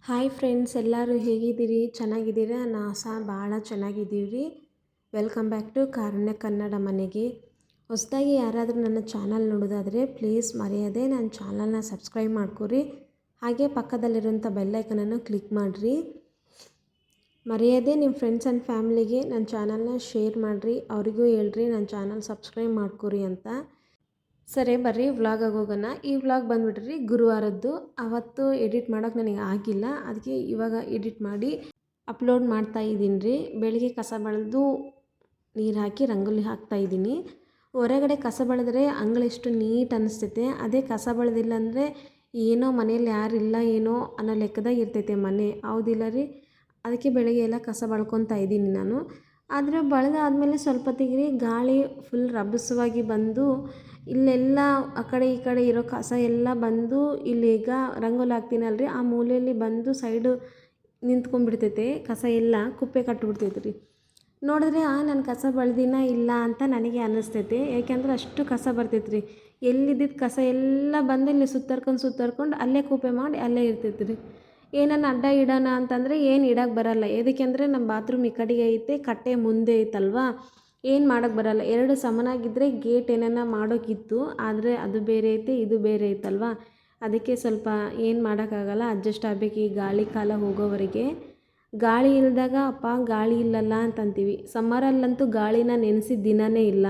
Hi friends, ಎಲ್ಲರೂ ಹೇಗಿದ್ದೀರಿ? ಚೆನ್ನಾಗಿದ್ದೀರಾ? ನಾವು ಸಹ ಭಾಳ ಚೆನ್ನಾಗಿದ್ದೀವಿ ರೀ. ವೆಲ್ಕಮ್ ಬ್ಯಾಕ್ ಟು ಕಾರುಣ್ಯ ಕನ್ನಡ ಮನೆಗೆ. ಹೊಸದಾಗಿ ಯಾರಾದರೂ ನನ್ನ ಚಾನಲ್ ನೋಡೋದಾದರೆ ಪ್ಲೀಸ್ ಮರೆಯದೆ ನನ್ನ ಚಾನಲ್ನ ಸಬ್ಸ್ಕ್ರೈಬ್ ಮಾಡ್ಕೊರಿ. ಹಾಗೆ ಪಕ್ಕದಲ್ಲಿರುವಂಥ ಬೆಲ್ಲೈಕನನ್ನು ಕ್ಲಿಕ್ ಮಾಡಿರಿ. ಮರೆಯದೆ ನಿಮ್ಮ ಫ್ರೆಂಡ್ಸ್ ಆ್ಯಂಡ್ ಫ್ಯಾಮ್ಲಿಗೆ ನನ್ನ ಚಾನಲ್ನ ಶೇರ್ ಮಾಡಿರಿ. ಅವರಿಗೂ ಹೇಳ್ರಿ ನನ್ನ ಚಾನಲ್ ಸಬ್ಸ್ಕ್ರೈಬ್ ಮಾಡ್ಕೊರಿ ಅಂತ. ಸರಿ ಬರ್ರಿ ವ್ಲಾಗಾಗಿ ಹೋಗೋಣ. ಈ ವ್ಲಾಗ್ ಬಂದುಬಿಟ್ರಿ ಗುರುವಾರದ್ದು. ಅವತ್ತು ಎಡಿಟ್ ಮಾಡೋಕ್ಕೆ ನನಗೆ ಆಗಿಲ್ಲ, ಅದಕ್ಕೆ ಇವಾಗ ಎಡಿಟ್ ಮಾಡಿ ಅಪ್ಲೋಡ್ ಮಾಡ್ತಾ ಇದ್ದೀನಿ ರೀ. ಬೆಳಿಗ್ಗೆ ಕಸ ಬಳಿದು ನೀರು ಹಾಕಿ ರಂಗೋಲಿ ಹಾಕ್ತಾಯಿದ್ದೀನಿ. ಹೊರಗಡೆ ಕಸ ಬಳಿದ್ರೆ ಅಂಗಳಷ್ಟು ನೀಟ್ ಅನ್ನಿಸ್ತೈತೆ. ಅದೇ ಕಸ ಬಳಿದಿಲ್ಲ ಅಂದರೆ ಏನೋ ಮನೇಲಿ ಯಾರಿಲ್ಲ ಏನೋ ಅನ್ನೋ ಲೆಕ್ಕದಾಗ ಇರ್ತೈತೆ ಮನೆ, ಹೌದಿಲ್ಲ ರೀ? ಅದಕ್ಕೆ ಬೆಳಗ್ಗೆ ಎಲ್ಲ ಕಸ ಬಳ್ಕೊತಾ ಇದ್ದೀನಿ ನಾನು. ಆದರೆ ಬಳಿದಾದ್ಮೇಲೆ ಸ್ವಲ್ಪ ಹೊತ್ತಿಗೆ ಗಾಳಿ ಫುಲ್ ರಭಸವಾಗಿ ಬಂದು ಇಲ್ಲೆಲ್ಲ ಆ ಕಡೆ ಈ ಕಡೆ ಇರೋ ಕಸ ಎಲ್ಲ ಬಂದು ಇಲ್ಲೀಗ ರಂಗೋಲಿ ಹಾಕ್ತೀನಲ್ರಿ, ಆ ಮೂಲೆಯಲ್ಲಿ ಬಂದು ಸೈಡು ನಿಂತ್ಕೊಂಡ್ಬಿಡ್ತೈತೆ. ಕಸ ಎಲ್ಲ ಕುಪ್ಪೆ ಕಟ್ಟಿಬಿಡ್ತೈತೆ ರೀ. ನೋಡಿದ್ರೆ ನಾನು ಕಸ ಬಳ್ದಿನ ಇಲ್ಲ ಅಂತ ನನಗೆ ಅನ್ನಿಸ್ತೈತೆ. ಯಾಕೆಂದ್ರೆ ಅಷ್ಟು ಕಸ ಬರ್ತೈತೆ ರೀ. ಎಲ್ಲಿದ್ದಿದ್ದು ಕಸ ಎಲ್ಲ ಬಂದು ಇಲ್ಲಿ ಸುತ್ತರ್ಕೊಂಡು ಅಲ್ಲೇ ಕುಪ್ಪೆ ಮಾಡಿ ಅಲ್ಲೇ ಇರ್ತೈತೆ ರೀ. ಏನನ್ನ ಅಡ್ಡ ಇಡೋಣ ಅಂತಂದರೆ ಏನು ಇಡೋಕ್ಕೆ ಬರಲ್ಲ. ಏದಕ್ಕೆಂದರೆ ನಮ್ಮ ಬಾತ್ರೂಮ್ ಈ ಕಡೆಗೆ ಐತೆ, ಕಟ್ಟೆ ಮುಂದೆ ಐತಲ್ವಾ, ಏನು ಮಾಡೋಕ್ಕೆ ಬರಲ್ಲ. ಎರಡು ಸಮನಾಗಿದ್ದರೆ ಗೇಟ್ ಏನನ್ನ ಮಾಡೋಕ್ಕಿತ್ತು, ಆದರೆ ಅದು ಬೇರೆ ಐತೆ ಇದು ಬೇರೆ ಐತಲ್ವಾ, ಅದಕ್ಕೆ ಸ್ವಲ್ಪ ಏನು ಮಾಡೋಕ್ಕಾಗಲ್ಲ, ಅಡ್ಜಸ್ಟ್ ಆಗಬೇಕು ಈ ಗಾಳಿ ಕಾಲ ಹೋಗೋವರೆಗೆ. ಗಾಳಿ ಇಲ್ದಾಗ ಅಪ್ಪ ಗಾಳಿ ಇಲ್ಲಲ್ಲ ಅಂತಂತೀವಿ. ಸಮ್ಮರಲ್ಲಂತೂ ಗಾಳಿನ ನೆನೆಸಿದ ದಿನವೇ ಇಲ್ಲ.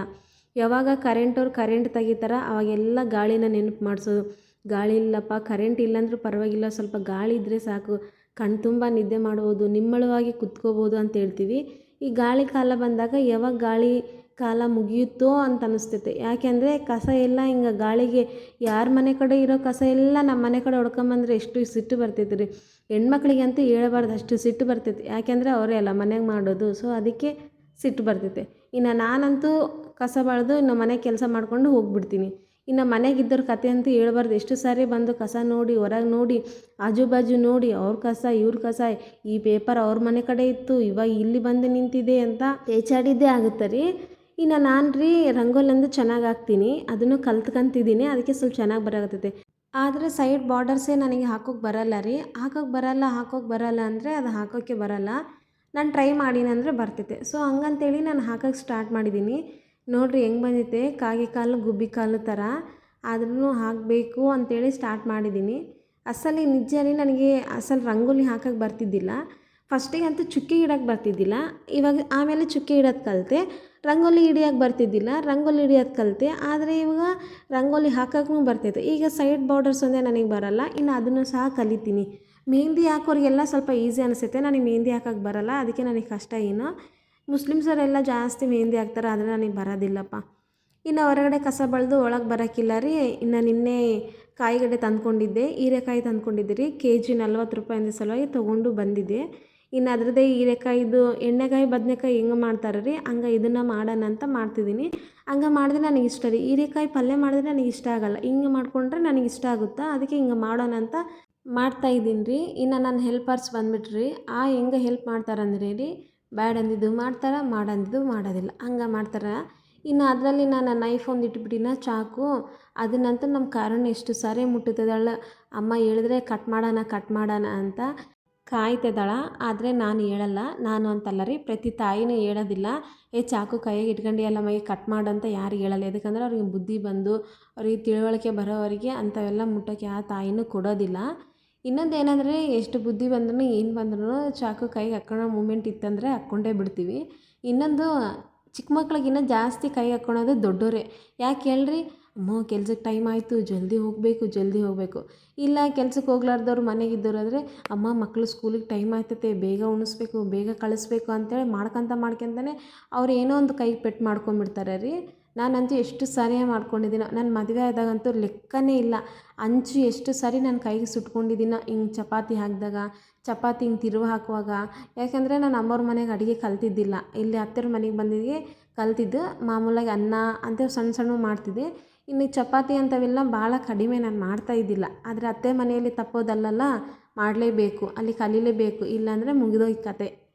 ಯಾವಾಗ ಕರೆಂಟವ್ರು ಕರೆಂಟ್ ತೆಗಿತಾರ ಅವಾಗೆಲ್ಲ ಗಾಳಿನ ನೆನಪು ಮಾಡಿಸೋದು. ಗಾಳಿ ಇಲ್ಲಪ್ಪ, ಕರೆಂಟ್ ಇಲ್ಲಾಂದ್ರೂ ಪರವಾಗಿಲ್ಲ, ಸ್ವಲ್ಪ ಗಾಳಿ ಇದ್ದರೆ ಸಾಕು, ಕಣ್ಣು ತುಂಬ ನಿದ್ದೆ ಮಾಡ್ಬೋದು, ನಿಮ್ಮಳವಾಗಿ ಕುತ್ಕೋಬೋದು ಅಂತ ಹೇಳ್ತೀವಿ. ಈ ಗಾಳಿ ಕಾಲ ಬಂದಾಗ ಯಾವಾಗ ಗಾಳಿ ಕಾಲ ಮುಗಿಯುತ್ತೋ ಅಂತ ಅನ್ನಿಸ್ತೈತೆ. ಯಾಕೆಂದರೆ ಕಸ ಎಲ್ಲ ಹಿಂಗೆ ಗಾಳಿಗೆ ಯಾರ ಮನೆ ಕಡೆ ಇರೋ ಕಸ ಎಲ್ಲ ನಮ್ಮ ಮನೆ ಕಡೆ ಹೊಡ್ಕೊಂಬಂದ್ರೆ ಎಷ್ಟು ಸಿಟ್ಟು ಬರ್ತೈತೆ ರೀ. ಹೆಣ್ಮಕ್ಳಿಗಂತೂ ಹೇಳಬಾರ್ದು ಅಷ್ಟು ಸಿಟ್ಟು ಬರ್ತೈತೆ. ಯಾಕೆಂದರೆ ಅವರೇ ಅಲ್ಲ ಮನೆಗೆ ಮಾಡೋದು, ಸೊ ಅದಕ್ಕೆ ಸಿಟ್ಟು ಬರ್ತೈತೆ. ಇನ್ನು ನಾನಂತೂ ಕಸ ಬಳಿದು ಇನ್ನು ಮನೆ ಕೆಲಸ ಮಾಡ್ಕೊಂಡು ಹೋಗ್ಬಿಡ್ತೀನಿ. ಇನ್ನು ಮನೆಗಿದ್ದವ್ರ ಕತೆ ಅಂತೂ ಹೇಳ್ಬಾರ್ದು. ಎಷ್ಟು ಸಾರಿ ಬಂದು ಕಸ ನೋಡಿ, ಹೊರಗೆ ನೋಡಿ, ಆಜು ಬಾಜು ನೋಡಿ, ಅವ್ರ ಕಸ ಇವ್ರ ಕಸ, ಈ ಪೇಪರ್ ಅವ್ರ ಮನೆ ಕಡೆ ಇತ್ತು ಇವಾಗ ಇಲ್ಲಿ ಬಂದು ನಿಂತಿದೆ ಅಂತ ಪೇಚಾಡಿದ್ದೇ ಆಗುತ್ತೆ ರೀ. ಇನ್ನು ನಾನು ರೀ ರಂಗೋಲಿ ಅಂದು ಚೆನ್ನಾಗಿ ಹಾಕ್ತೀನಿ, ಅದನ್ನು ಕಲ್ತ್ಕೊಂತಿದ್ದೀನಿ, ಅದಕ್ಕೆ ಸ್ವಲ್ಪ ಚೆನ್ನಾಗಿ ಬರಾಕತ್ತೈತೆ. ಆದರೆ ಸೈಡ್ ಬಾರ್ಡರ್ಸೇ ನನಗೆ ಹಾಕೋಕ್ಕೆ ಬರಲ್ಲ ರೀ. ಹಾಕೋಕ್ಕೆ ಬರಲ್ಲ ಅಂದರೆ ಅದು ಹಾಕೋಕ್ಕೆ ಬರಲ್ಲ. ನಾನು ಟ್ರೈ ಮಾಡೀನಂದರೆ ಬರ್ತೈತೆ. ಸೊ ಹಂಗಂತೇಳಿ ನಾನು ಹಾಕೋಕ್ಕೆ ಸ್ಟಾರ್ಟ್ ಮಾಡಿದ್ದೀನಿ. ನೋಡಿರಿ ಹೆಂಗೆ ಬಂದೈತೆ, ಕಾಗೆ ಕಾಲು ಗುಬ್ಬಿ ಕಾಲು ಥರ. ಆದ್ರೂ ಹಾಕಬೇಕು ಅಂತೇಳಿ ಸ್ಟಾರ್ಟ್ ಮಾಡಿದ್ದೀನಿ. ಅಸಲಿ ನಿಜ ರೀ, ನನಗೆ ರಂಗೋಲಿ ಹಾಕೋಕ್ಕೆ ಬರ್ತಿದ್ದಿಲ್ಲ. ಫಸ್ಟಿಗೆ ಅಂತೂ ಚುಕ್ಕಿ ಇಡೋಕ್ಕೆ ಬರ್ತಿದ್ದಿಲ್ಲ. ಇವಾಗ ಆಮೇಲೆ ಚುಕ್ಕಿ ಇಡೋದು ಕಲಿತೆ. ರಂಗೋಲಿ ಹಿಡಿಯೋಕ್ಕೆ ಬರ್ತಿದ್ದಿಲ್ಲ, ರಂಗೋಲಿ ಹಿಡಿಯೋದು ಕಲಿತೆ. ಆದರೆ ಇವಾಗ ರಂಗೋಲಿ ಹಾಕೋಕ್ಕೂ ಬರ್ತೈತೆ. ಈಗ ಸೈಡ್ ಬಾರ್ಡರ್ಸ್ ಒಂದೇ ನನಗೆ ಬರಲ್ಲ, ಇನ್ನು ಅದನ್ನು ಸಹ ಕಲಿತೀನಿ. ಮೆಹಂದಿ ಹಾಕೋರಿಗೆಲ್ಲ ಸ್ವಲ್ಪ ಈಸಿ ಅನಿಸುತ್ತೆ, ನನಗೆ ಮೆಹಂದಿ ಹಾಕೋಕ್ಕೆ ಬರಲ್ಲ, ಅದಕ್ಕೆ ನನಗೆ ಕಷ್ಟ ಏನು. ಮುಸ್ಲಿಮ್ಸರೆಲ್ಲ ಜಾಸ್ತಿ ಮೆಹಂದಿ ಹಾಕ್ತಾರೆ, ಆದರೆ ನನಗೆ ಬರೋದಿಲ್ಲಪ್ಪ. ಇನ್ನು ಹೊರಗಡೆ ಕಸ ಬಳಿದು ಒಳಗೆ ಬರೋಕ್ಕಿಲ್ಲ ರೀ. ಇನ್ನು ನಿನ್ನೆ ಕಾಯಿಗಡ್ಡೆ ತಂದ್ಕೊಂಡಿದ್ದೆ, ಹೀರೆಕಾಯಿ ತಂದ್ಕೊಂಡಿದ್ದೆ ರೀ. ಕೆಜಿ 40 ರೂಪಾಯಿ ಅಂದ ಸಲುವಾಗಿ ತೊಗೊಂಡು ಬಂದಿದ್ದೆ. ಇನ್ನು ಅದರದ್ದೇ ಹೀರೆಕಾಯಿದು ಎಣ್ಣೆಗಾಯಿ ಬದನೆಕಾಯಿ ಹೆಂಗೆ ಮಾಡ್ತಾರೆ ರೀ, ಹಂಗೆ ಇದನ್ನು ಮಾಡೋಣ ಅಂತ ಮಾಡ್ತಿದ್ದೀನಿ. ಹಂಗೆ ಮಾಡಿದ್ರೆ ನನಗೆ ಇಷ್ಟ ರೀ. ಹೀರೆಕಾಯಿ ಪಲ್ಯ ಮಾಡಿದ್ರೆ ನನಗೆ ಇಷ್ಟ ಆಗೋಲ್ಲ, ಹಿಂಗೆ ಮಾಡಿಕೊಂಡ್ರೆ ನನಗೆ ಇಷ್ಟ ಆಗುತ್ತಾ, ಅದಕ್ಕೆ ಹಿಂಗೆ ಮಾಡೋಣ ಅಂತ ಮಾಡ್ತಾಯಿದ್ದೀನಿ ರೀ. ಇನ್ನು ನನ್ನ ಹೆಲ್ಪರ್ಸ್ ಬಂದುಬಿಟ್ರಿ. ಹೆಂಗೆ ಹೆಲ್ಪ್ ಮಾಡ್ತಾರಂದ್ರೆ ರೀ, ಬ್ಯಾಡ್ ಅಂದಿದ್ದು ಮಾಡ್ತಾರೆ, ಮಾಡಂದಿದ್ದು ಮಾಡೋದಿಲ್ಲ, ಹಂಗೆ ಮಾಡ್ತಾರೆ. ಇನ್ನು ಅದರಲ್ಲಿ ನಾನು ನೈಫ್ ಒಂದು ಇಟ್ಬಿಟ್ಟಿನ, ಚಾಕು, ಅದನ್ನಂತೂ ನಮ್ಮ ಕಾರಣ ಎಷ್ಟು ಸಾರಿ ಮುಟ್ಟುತ್ತದಳ. ಅಮ್ಮ ಹೇಳಿದ್ರೆ ಕಟ್ ಮಾಡೋಣ ಅಂತ ಕಾಯ್ತಿದ್ದಾಳ. ಆದರೆ ನಾನು ಹೇಳಲ್ಲ. ನಾನು ಅಂತಲ್ಲ ರೀ, ಪ್ರತಿ ತಾಯಿನೂ ಹೇಳೋದಿಲ್ಲ, ಚಾಕು ಕೈಯಾಗೆ ಇಟ್ಕೊಂಡಿಯಲ್ಲ ಮೈ ಕಟ್ ಮಾಡು ಅಂತ ಯಾರು ಹೇಳಲ್ಲ. ಯಾಕಂದ್ರೆ ಅವ್ರಿಗೆ ಬುದ್ಧಿ ಬಂದು ಅವ್ರಿಗೆ ತಿಳುವಳಿಕೆ ಬರೋವರೆಗೆ ಅಂಥವೆಲ್ಲ ಮುಟ್ಟೋಕ್ಕೆ ಯಾವ ತಾಯಿನೂ ಕೊಡೋದಿಲ್ಲ. ಇನ್ನೊಂದು ಏನಂದರೆ, ಎಷ್ಟು ಬುದ್ಧಿ ಬಂದ್ರೂ ಏನು ಬಂದ್ರೂ ಚಾಕು ಕೈಗೆ ಹಾಕ್ಕೊಳ್ಳೋ ಮೂಮೆಂಟ್ ಇತ್ತಂದರೆ ಹಾಕ್ಕೊಂಡೇ ಬಿಡ್ತೀವಿ. ಇನ್ನೊಂದು, ಚಿಕ್ಕ ಮಕ್ಳಿಗಿನ್ನ ಜಾಸ್ತಿ ಕೈ ಹಾಕ್ಕೊಳೋದು ದೊಡ್ಡೋರೇ. ಯಾಕೆ ಹೇಳ್ರಿ, ಅಮ್ಮ ಕೆಲ್ಸಕ್ಕೆ ಟೈಮ್ ಆಯಿತು, ಜಲ್ದಿ ಹೋಗಬೇಕು. ಇಲ್ಲ ಕೆಲ್ಸಕ್ಕೆ ಹೋಗ್ಲಾರ್ದವ್ರು ಮನೆಗಿದ್ದವ್ರು ಆದರೆ, ಅಮ್ಮ ಮಕ್ಕಳು ಸ್ಕೂಲಿಗೆ ಟೈಮ್ ಆಗ್ತೈತೆ, ಬೇಗ ಉಣಿಸ್ಬೇಕು, ಬೇಗ ಕಳಿಸ್ಬೇಕು ಅಂತೇಳಿ ಮಾಡ್ಕೊತಾನೆ ಅವ್ರು ಏನೋ ಒಂದು ಕೈಗೆ ಪೆಟ್ಟು ಮಾಡ್ಕೊಂಬಿಡ್ತಾರೆ ರೀ. ನಾನಂತೂ ಎಷ್ಟು ಸಾರಿ ಮಾಡ್ಕೊಂಡಿದ್ದೀನೋ. ನನ್ನ ಮದುವೆ ಆದಾಗಂತೂ ಲೆಕ್ಕನೇ ಇಲ್ಲ. ಹಂಚು ಎಷ್ಟು ಸಾರಿ ನನ್ನ ಕೈಗೆ ಸುಟ್ಕೊಂಡಿದ್ದೀನೋ, ಹಿಂಗೆ ಚಪಾತಿ ಹಾಕಿದಾಗ, ಚಪಾತಿ ಹಿಂಗೆ ತಿರುವು ಹಾಕುವಾಗ. ಯಾಕೆಂದರೆ ನಾನು ಅಮ್ಮವ್ರ ಮನೆಗೆ ಅಡುಗೆ ಕಲ್ತಿದ್ದಿಲ್ಲ, ಇಲ್ಲಿ ಅತ್ತೆಯವ್ರ ಮನೆಗೆ ಬಂದಿದ್ದೆ ಕಲ್ತಿದ್ದು. ಮಾಮೂಲಾಗಿ ಅನ್ನ ಅಂಥವು ಸಣ್ಣ ಮಾಡ್ತಿದ್ದೆ. ಇನ್ನು ಚಪಾತಿ ಅಂಥವೆಲ್ಲ ಭಾಳ ಕಡಿಮೆ ನಾನು ಮಾಡ್ತಾಯಿದ್ದಿಲ್ಲ. ಆದರೆ ಅತ್ತೆ ಮನೆಯಲ್ಲಿ ತಪ್ಪೋದಲ್ಲಲ್ಲ, ಮಾಡಲೇಬೇಕು, ಅಲ್ಲಿ ಕಲೀಲೇಬೇಕು, ಇಲ್ಲಾಂದರೆ ಮುಗಿದೋಯ್ತು ಕತೆ.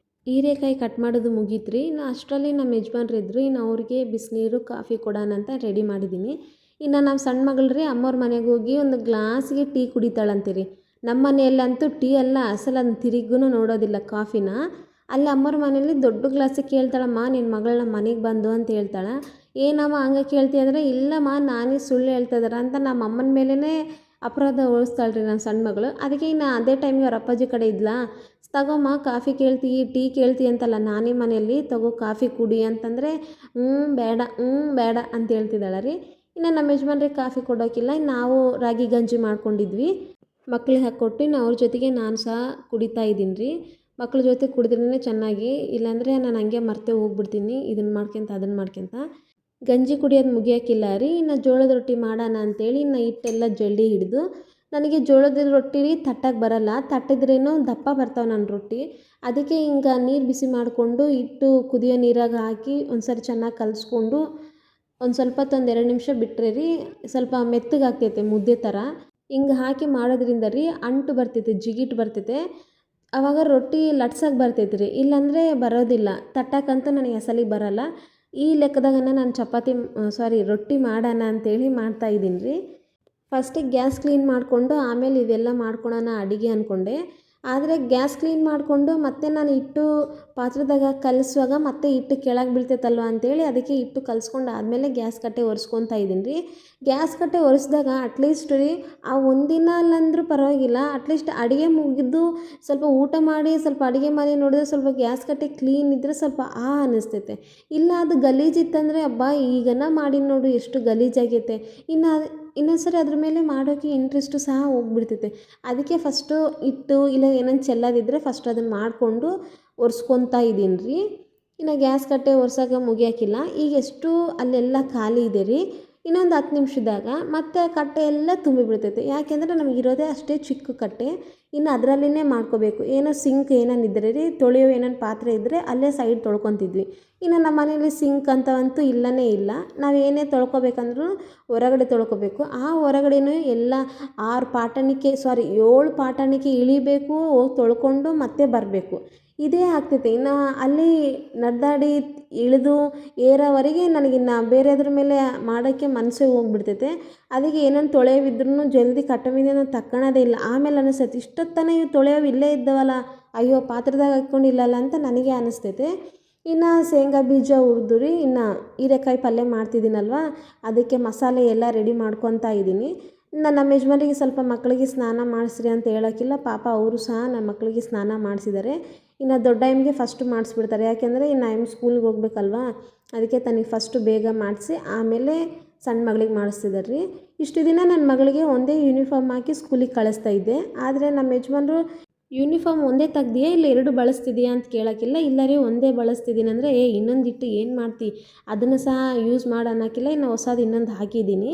ಹೀರೆಕಾಯಿ ಕಟ್ ಮಾಡೋದು ಮುಗೀತು ರೀ. ಇನ್ನು ಅಷ್ಟರಲ್ಲಿ ನಮ್ಮ ಯಜಮಾನ್ರು ಇದ್ದರು. ಇನ್ನು ಅವ್ರಿಗೆ ಬಿಸಿನೀರು ಕಾಫಿ ಕೊಡೋಣ ಅಂತ ರೆಡಿ ಮಾಡಿದ್ದೀನಿ. ಇನ್ನು ನಮ್ಮ ಸಣ್ಣ ಮಗಳು ರೀ ಅಮ್ಮವ್ರ ಮನೆಗೆ ಹೋಗಿ ಒಂದು ಗ್ಲಾಸಿಗೆ ಟೀ ಕುಡಿತಾಳಂತೀರಿ. ನಮ್ಮ ಮನೆಯಲ್ಲಂತೂ ಟೀ ಎಲ್ಲ ಅಸಲು ಅದನ್ನ ತಿರುಗೂ ನೋಡೋದಿಲ್ಲ ಕಾಫಿನ. ಅಲ್ಲಿ ಅಮ್ಮರ ಮನೇಲಿ ದೊಡ್ಡ ಗ್ಲಾಸಿಗೆ ಕೇಳ್ತಾಳಮ್ಮ ನಿನ್ನ ಮಗಳನ್ನ ಮನೆಗೆ ಬಂದು ಅಂತ ಹೇಳ್ತಾಳೆ. ಏನಮ್ಮ ಹಂಗೆ ಕೇಳ್ತೀಯ ಅಂದರೆ ಇಲ್ಲಮ್ಮ ನಾನೇ ಸುಳ್ಳು ಹೇಳ್ತಾ ಇದ್ದಾರೆ ಅಂತ ನಮ್ಮ ಅಮ್ಮನ ಮೇಲೇ ಅಪರಾಧ ಹೊರಿಸ್ತಾಳೆ ರೀ ನನ್ನ ಸಣ್ಣ ಮಗಳು. ಅದಕ್ಕೆ ಇನ್ನು ಅದೇ ಟೈಮಿಗೆ ಅವ್ರ ಅಪ್ಪಾಜಿ ಕಡೆ ಇದ್ಲಾ, ತಗೋಮ್ಮ ಕಾಫಿ ಕೇಳ್ತೀವಿ ಟೀ ಕೇಳ್ತೀವಿ ಅಂತಲ್ಲ ನಾನೇ ಮನೆಯಲ್ಲಿ ತಗೋ ಕಾಫಿ ಕುಡಿ ಅಂತಂದರೆ ಬೇಡ ಬೇಡ ಅಂತ ಹೇಳ್ತಿದ್ದಾಳೆ ರೀ. ಇನ್ನು ನಮ್ಮ ಯಜಮಾನ್ರಿಗೆ ಕಾಫಿ ಕೊಡೋಕ್ಕಿಲ್ಲ. ನಾವು ರಾಗಿ ಗಂಜಿ ಮಾಡ್ಕೊಂಡಿದ್ವಿ, ಮಕ್ಳಿಗೆ ಹಾಕ್ಕೊಟ್ಟು ಇನ್ನು ಅವ್ರ ಜೊತೆಗೆ ನಾನು ಸಹ ಕುಡಿತಾ ಇದ್ದೀನಿ ರೀ. ಮಕ್ಳ ಜೊತೆ ಕುಡಿದ್ರೇ ಚೆನ್ನಾಗಿ, ಇಲ್ಲಾಂದರೆ ನಾನು ಹಂಗೆ ಮರ್ತೇ ಹೋಗ್ಬಿಡ್ತೀನಿ ಇದನ್ನು ಮಾಡ್ಕೊಂತ ಅದನ್ನು ಮಾಡ್ಕೊಂತ. ಗಂಜಿ ಕುಡಿಯೋದು ಮುಗಿಯೋಕ್ಕಿಲ್ಲ ರೀ. ಇನ್ನು ಜೋಳದ ರೊಟ್ಟಿ ಮಾಡೋಣ ಅಂತೇಳಿ ಇನ್ನು ಹಿಟ್ಟೆಲ್ಲ ಜಲ್ದಿ ಹಿಡಿದು, ನನಗೆ ಜೋಳದ ರೊಟ್ಟಿ ರೀ ತಟ್ಟಕ್ಕೆ ಬರಲ್ಲ, ತಟ್ಟಿದ್ರೇನೋ ದಪ್ಪ ಬರ್ತಾವೆ ನನ್ನ ರೊಟ್ಟಿ. ಅದಕ್ಕೆ ಹಿಂಗೆ ನೀರು ಬಿಸಿ ಮಾಡಿಕೊಂಡು ಹಿಟ್ಟು ಕುದಿಯೋ ನೀರಾಗ ಹಾಕಿ ಒಂದು ಸರಿ ಚೆನ್ನಾಗಿ ಕಲಿಸ್ಕೊಂಡು ಒಂದು ಸ್ವಲ್ಪ ಹೊತ್ತು 1-2 ನಿಮಿಷ ಬಿಟ್ಟರೆ ರೀ ಸ್ವಲ್ಪ ಮೆತ್ತಗಾಗ್ತೈತೆ ಮುದ್ದೆ ಥರ. ಹಿಂಗೆ ಹಾಕಿ ಮಾಡೋದ್ರಿಂದ ರೀ ಅಂಟು ಬರ್ತೈತೆ, ಜಿಗಿಟ್ಟು ಬರ್ತೈತೆ, ಆವಾಗ ರೊಟ್ಟಿ ಲಟ್ಸಕ್ಕೆ ಬರ್ತೈತೆ ರೀ. ಇಲ್ಲಾಂದರೆ ಬರೋದಿಲ್ಲ, ತಟ್ಟಕ್ಕಂತೂ ನನಗೆ ಅಸಲಿಗೆ ಬರಲ್ಲ. ಈ ಲೆಕ್ಕದಾಗನ ನಾನು ರೊಟ್ಟಿ ಮಾಡೋಣ ಅಂತೇಳಿ ಮಾಡ್ತಾಯಿದ್ದೀನಿ ರೀ. ಫಸ್ಟಿಗೆ ಗ್ಯಾಸ್ ಕ್ಲೀನ್ ಮಾಡಿಕೊಂಡು ಆಮೇಲೆ ಇವೆಲ್ಲ ಮಾಡ್ಕೊಳೋಣ ಅಡುಗೆ ಅಂದ್ಕೊಂಡೆ. ಆದರೆ ಗ್ಯಾಸ್ ಕ್ಲೀನ್ ಮಾಡಿಕೊಂಡು ಮತ್ತೆ ನಾನು ಹಿಟ್ಟು ಪಾತ್ರದಾಗ ಕಲಸುವಾಗ ಮತ್ತೆ ಹಿಟ್ಟು ಕೆಳಗೆ ಬೀಳ್ತೈತಲ್ವ ಅಂತೇಳಿ ಅದಕ್ಕೆ ಹಿಟ್ಟು ಕಲಿಸ್ಕೊಂಡು ಆದಮೇಲೆ ಗ್ಯಾಸ್ ಕಟ್ಟೆ ಒರೆಸ್ಕೊತಾ ಇದ್ದೀನಿ ರೀ. ಗ್ಯಾಸ್ ಕಟ್ಟೆ ಒರೆಸ್ದಾಗ ಅಟ್ಲೀಸ್ಟ್ ರೀ ಆ ಒಂದಿನ ಅಲ್ಲಂದ್ರೂ ಪರವಾಗಿಲ್ಲ, ಅಟ್ಲೀಸ್ಟ್ ಅಡುಗೆ ಮುಗಿದು ಸ್ವಲ್ಪ ಊಟ ಮಾಡಿ ಸ್ವಲ್ಪ ಅಡುಗೆ ಮಾಡಿ ನೋಡಿದ್ರೆ ಸ್ವಲ್ಪ ಗ್ಯಾಸ್ ಕಟ್ಟೆ ಕ್ಲೀನ್ ಇದ್ದರೆ ಸ್ವಲ್ಪ ಅನ್ನಿಸ್ತೈತೆ. ಇಲ್ಲ ಅದು ಗಲೀಜಿತ್ತಂದರೆ ಅಬ್ಬಾ ಈಗನ ಮಾಡಿ ನೋಡು ಎಷ್ಟು ಗಲೀಜಾಗೈತೆ, ಇನ್ನೊಂದು ಸರಿ ಅದ್ರ ಮೇಲೆ ಮಾಡೋಕ್ಕೆ ಇಂಟ್ರೆಸ್ಟು ಸಹ ಹೋಗ್ಬಿಡ್ತೈತೆ. ಅದಕ್ಕೆ ಫಸ್ಟು ಹಿಟ್ಟು ಇಲ್ಲ ಏನೇನು ಚೆಲ್ಲೋದಿದ್ದರೆ ಫಸ್ಟ್ ಅದನ್ನು ಮಾಡಿಕೊಂಡು ಒರೆಸ್ಕೊತಾ ಇದ್ದೀನಿ ರೀ. ಇನ್ನು ಗ್ಯಾಸ್ ಕಟ್ಟೆ ಒರ್ಸೋಕೆ ಮುಗಿಯೋಕ್ಕಿಲ್ಲ. ಈಗ ಎಷ್ಟು ಅಲ್ಲೆಲ್ಲ ಖಾಲಿ ಇದೆ ರೀ. ಇನ್ನೊಂದು 10 ನಿಮಿಷದಾಗ ಮತ್ತೆ ಕಟ್ಟೆ ಎಲ್ಲ ತುಂಬಿಬಿಡ್ತೈತೆ. ಯಾಕೆಂದರೆ ನಮಗಿರೋದೇ ಅಷ್ಟೇ ಚಿಕ್ಕ ಕಟ್ಟೆ, ಇನ್ನು ಅದರಲ್ಲೇ ಮಾಡ್ಕೋಬೇಕು. ಏನೋ ಸಿಂಕ್ ಏನೇನು ಇದ್ದರೆ ರೀ ತೊಳೆಯೋ ಏನೇನು ಪಾತ್ರೆ ಇದ್ದರೆ ಅಲ್ಲೇ ಸೈಡ್ ತೊಳ್ಕೊತಿದ್ವಿ. ಇನ್ನು ನಮ್ಮ ಮನೇಲಿ ಸಿಂಕ್ ಅಂತವಂತೂ ಇಲ್ಲವೇ ಇಲ್ಲ. ನಾವು ಏನೇ ತೊಳ್ಕೊಬೇಕಂದ್ರೂ ಹೊರಗಡೆ ತೊಳ್ಕೊಬೇಕು. ಆ ಹೊರಗಡೆನೂ ಎಲ್ಲ 7 ಪಾಟಣಿಕೆ ಇಳಿಬೇಕು, ಹೋಗಿ ತೊಳ್ಕೊಂಡು ಮತ್ತೆ ಬರಬೇಕು, ಇದೇ ಆಗ್ತೈತೆ. ಇನ್ನು ಅಲ್ಲಿ ನಡೆದಾಡಿ ಇಳಿದು ಏರೋವರೆಗೆ ನನಗಿನ್ನು ಬೇರೆದ್ರ ಮೇಲೆ ಮಾಡೋಕ್ಕೆ ಮನಸ್ಸೇ ಹೋಗ್ಬಿಡ್ತೈತೆ. ಅದಕ್ಕೆ ಏನೇನು ತೊಳೆಯೋವಿದ್ರೂ ಜಲ್ದಿ ಕಟ್ಟ ಮೇಲೆ ನಾನು ತಕ್ಕಳೋದೇ ಇಲ್ಲ. ಆಮೇಲೆ ಅನಿಸ್ತೈತೆ ಇಷ್ಟೊತ್ತನೇ ಇವು ತೊಳೆಯೋವು ಇಲ್ಲೇ ಇದ್ದವಲ್ಲ, ಅಯ್ಯೋ ಪಾತ್ರದಾಗ ಹಾಕ್ಕೊಂಡಿಲ್ಲಲ್ಲ ಅಂತ ನನಗೆ ಅನಿಸ್ತೈತೆ. ಇನ್ನು ಶೇಂಗಾ ಬೀಜ ಹುರಿದು ರೀ, ಇನ್ನು ಹೀರೆಕಾಯಿ ಪಲ್ಯ ಮಾಡ್ತಿದ್ದೀನಲ್ವ ಅದಕ್ಕೆ ಮಸಾಲೆ ಎಲ್ಲ ರೆಡಿ ಮಾಡ್ಕೊತಾ ಇದ್ದೀನಿ. ನಮ್ಮ ಯಜಮಾನ್ರಿಗೆ ಸ್ವಲ್ಪ ಮಕ್ಕಳಿಗೆ ಸ್ನಾನ ಮಾಡಿಸ್ರಿ ಅಂತ ಹೇಳೋಕ್ಕಿಲ್ಲ, ಪಾಪ ಅವರು ಸಹ ನಮ್ಮ ಮಕ್ಕಳಿಗೆ ಸ್ನಾನ ಮಾಡಿಸಿದ್ದಾರೆ. ಇನ್ನು ದೊಡ್ಡ ಎಮ್ಗೆ ಫಸ್ಟು ಮಾಡಿಸ್ಬಿಡ್ತಾರೆ, ಯಾಕೆಂದರೆ ಇನ್ನು ಎಮ್ ಸ್ಕೂಲ್ಗೆ ಹೋಗ್ಬೇಕಲ್ವ, ಅದಕ್ಕೆ ತನಗೆ ಫಸ್ಟು ಬೇಗ ಮಾಡಿಸಿ ಆಮೇಲೆ ಸಣ್ಣ ಮಗಳಿಗೆ ಮಾಡಿಸ್ತಿದ್ದಾರೆ ರೀ. ಇಷ್ಟು ದಿನ ನನ್ನ ಮಗಳಿಗೆ ಒಂದೇ ಯೂನಿಫಾರ್ಮ್ ಹಾಕಿ ಸ್ಕೂಲಿಗೆ ಕಳಿಸ್ತಾ ಇದ್ದೆ. ಆದರೆ ನಮ್ಮ ಯಜಮಾನ್ರು ಯೂನಿಫಾರ್ಮ್ ಒಂದೇ ತೆಗ್ದೆಯಾ ಇಲ್ಲ 2 ಬಳಸ್ತಿದೆಯಾ ಅಂತ ಕೇಳೋಕ್ಕಿಲ್ಲ. ಇಲ್ಲ ರೀ ಒಂದೇ ಬಳಸ್ತಿದ್ದೀನಿ ಅಂದರೆ ಇನ್ನೊಂದಿಟ್ಟು ಏನು ಮಾಡ್ತಿ ಅದನ್ನು ಸಹ ಯೂಸ್ ಮಾಡಿ ಅನ್ನೋಕ್ಕಿಲ್ಲ. ಇನ್ನು ಹೊಸದು ಇನ್ನೊಂದು ಹಾಕಿದ್ದೀನಿ.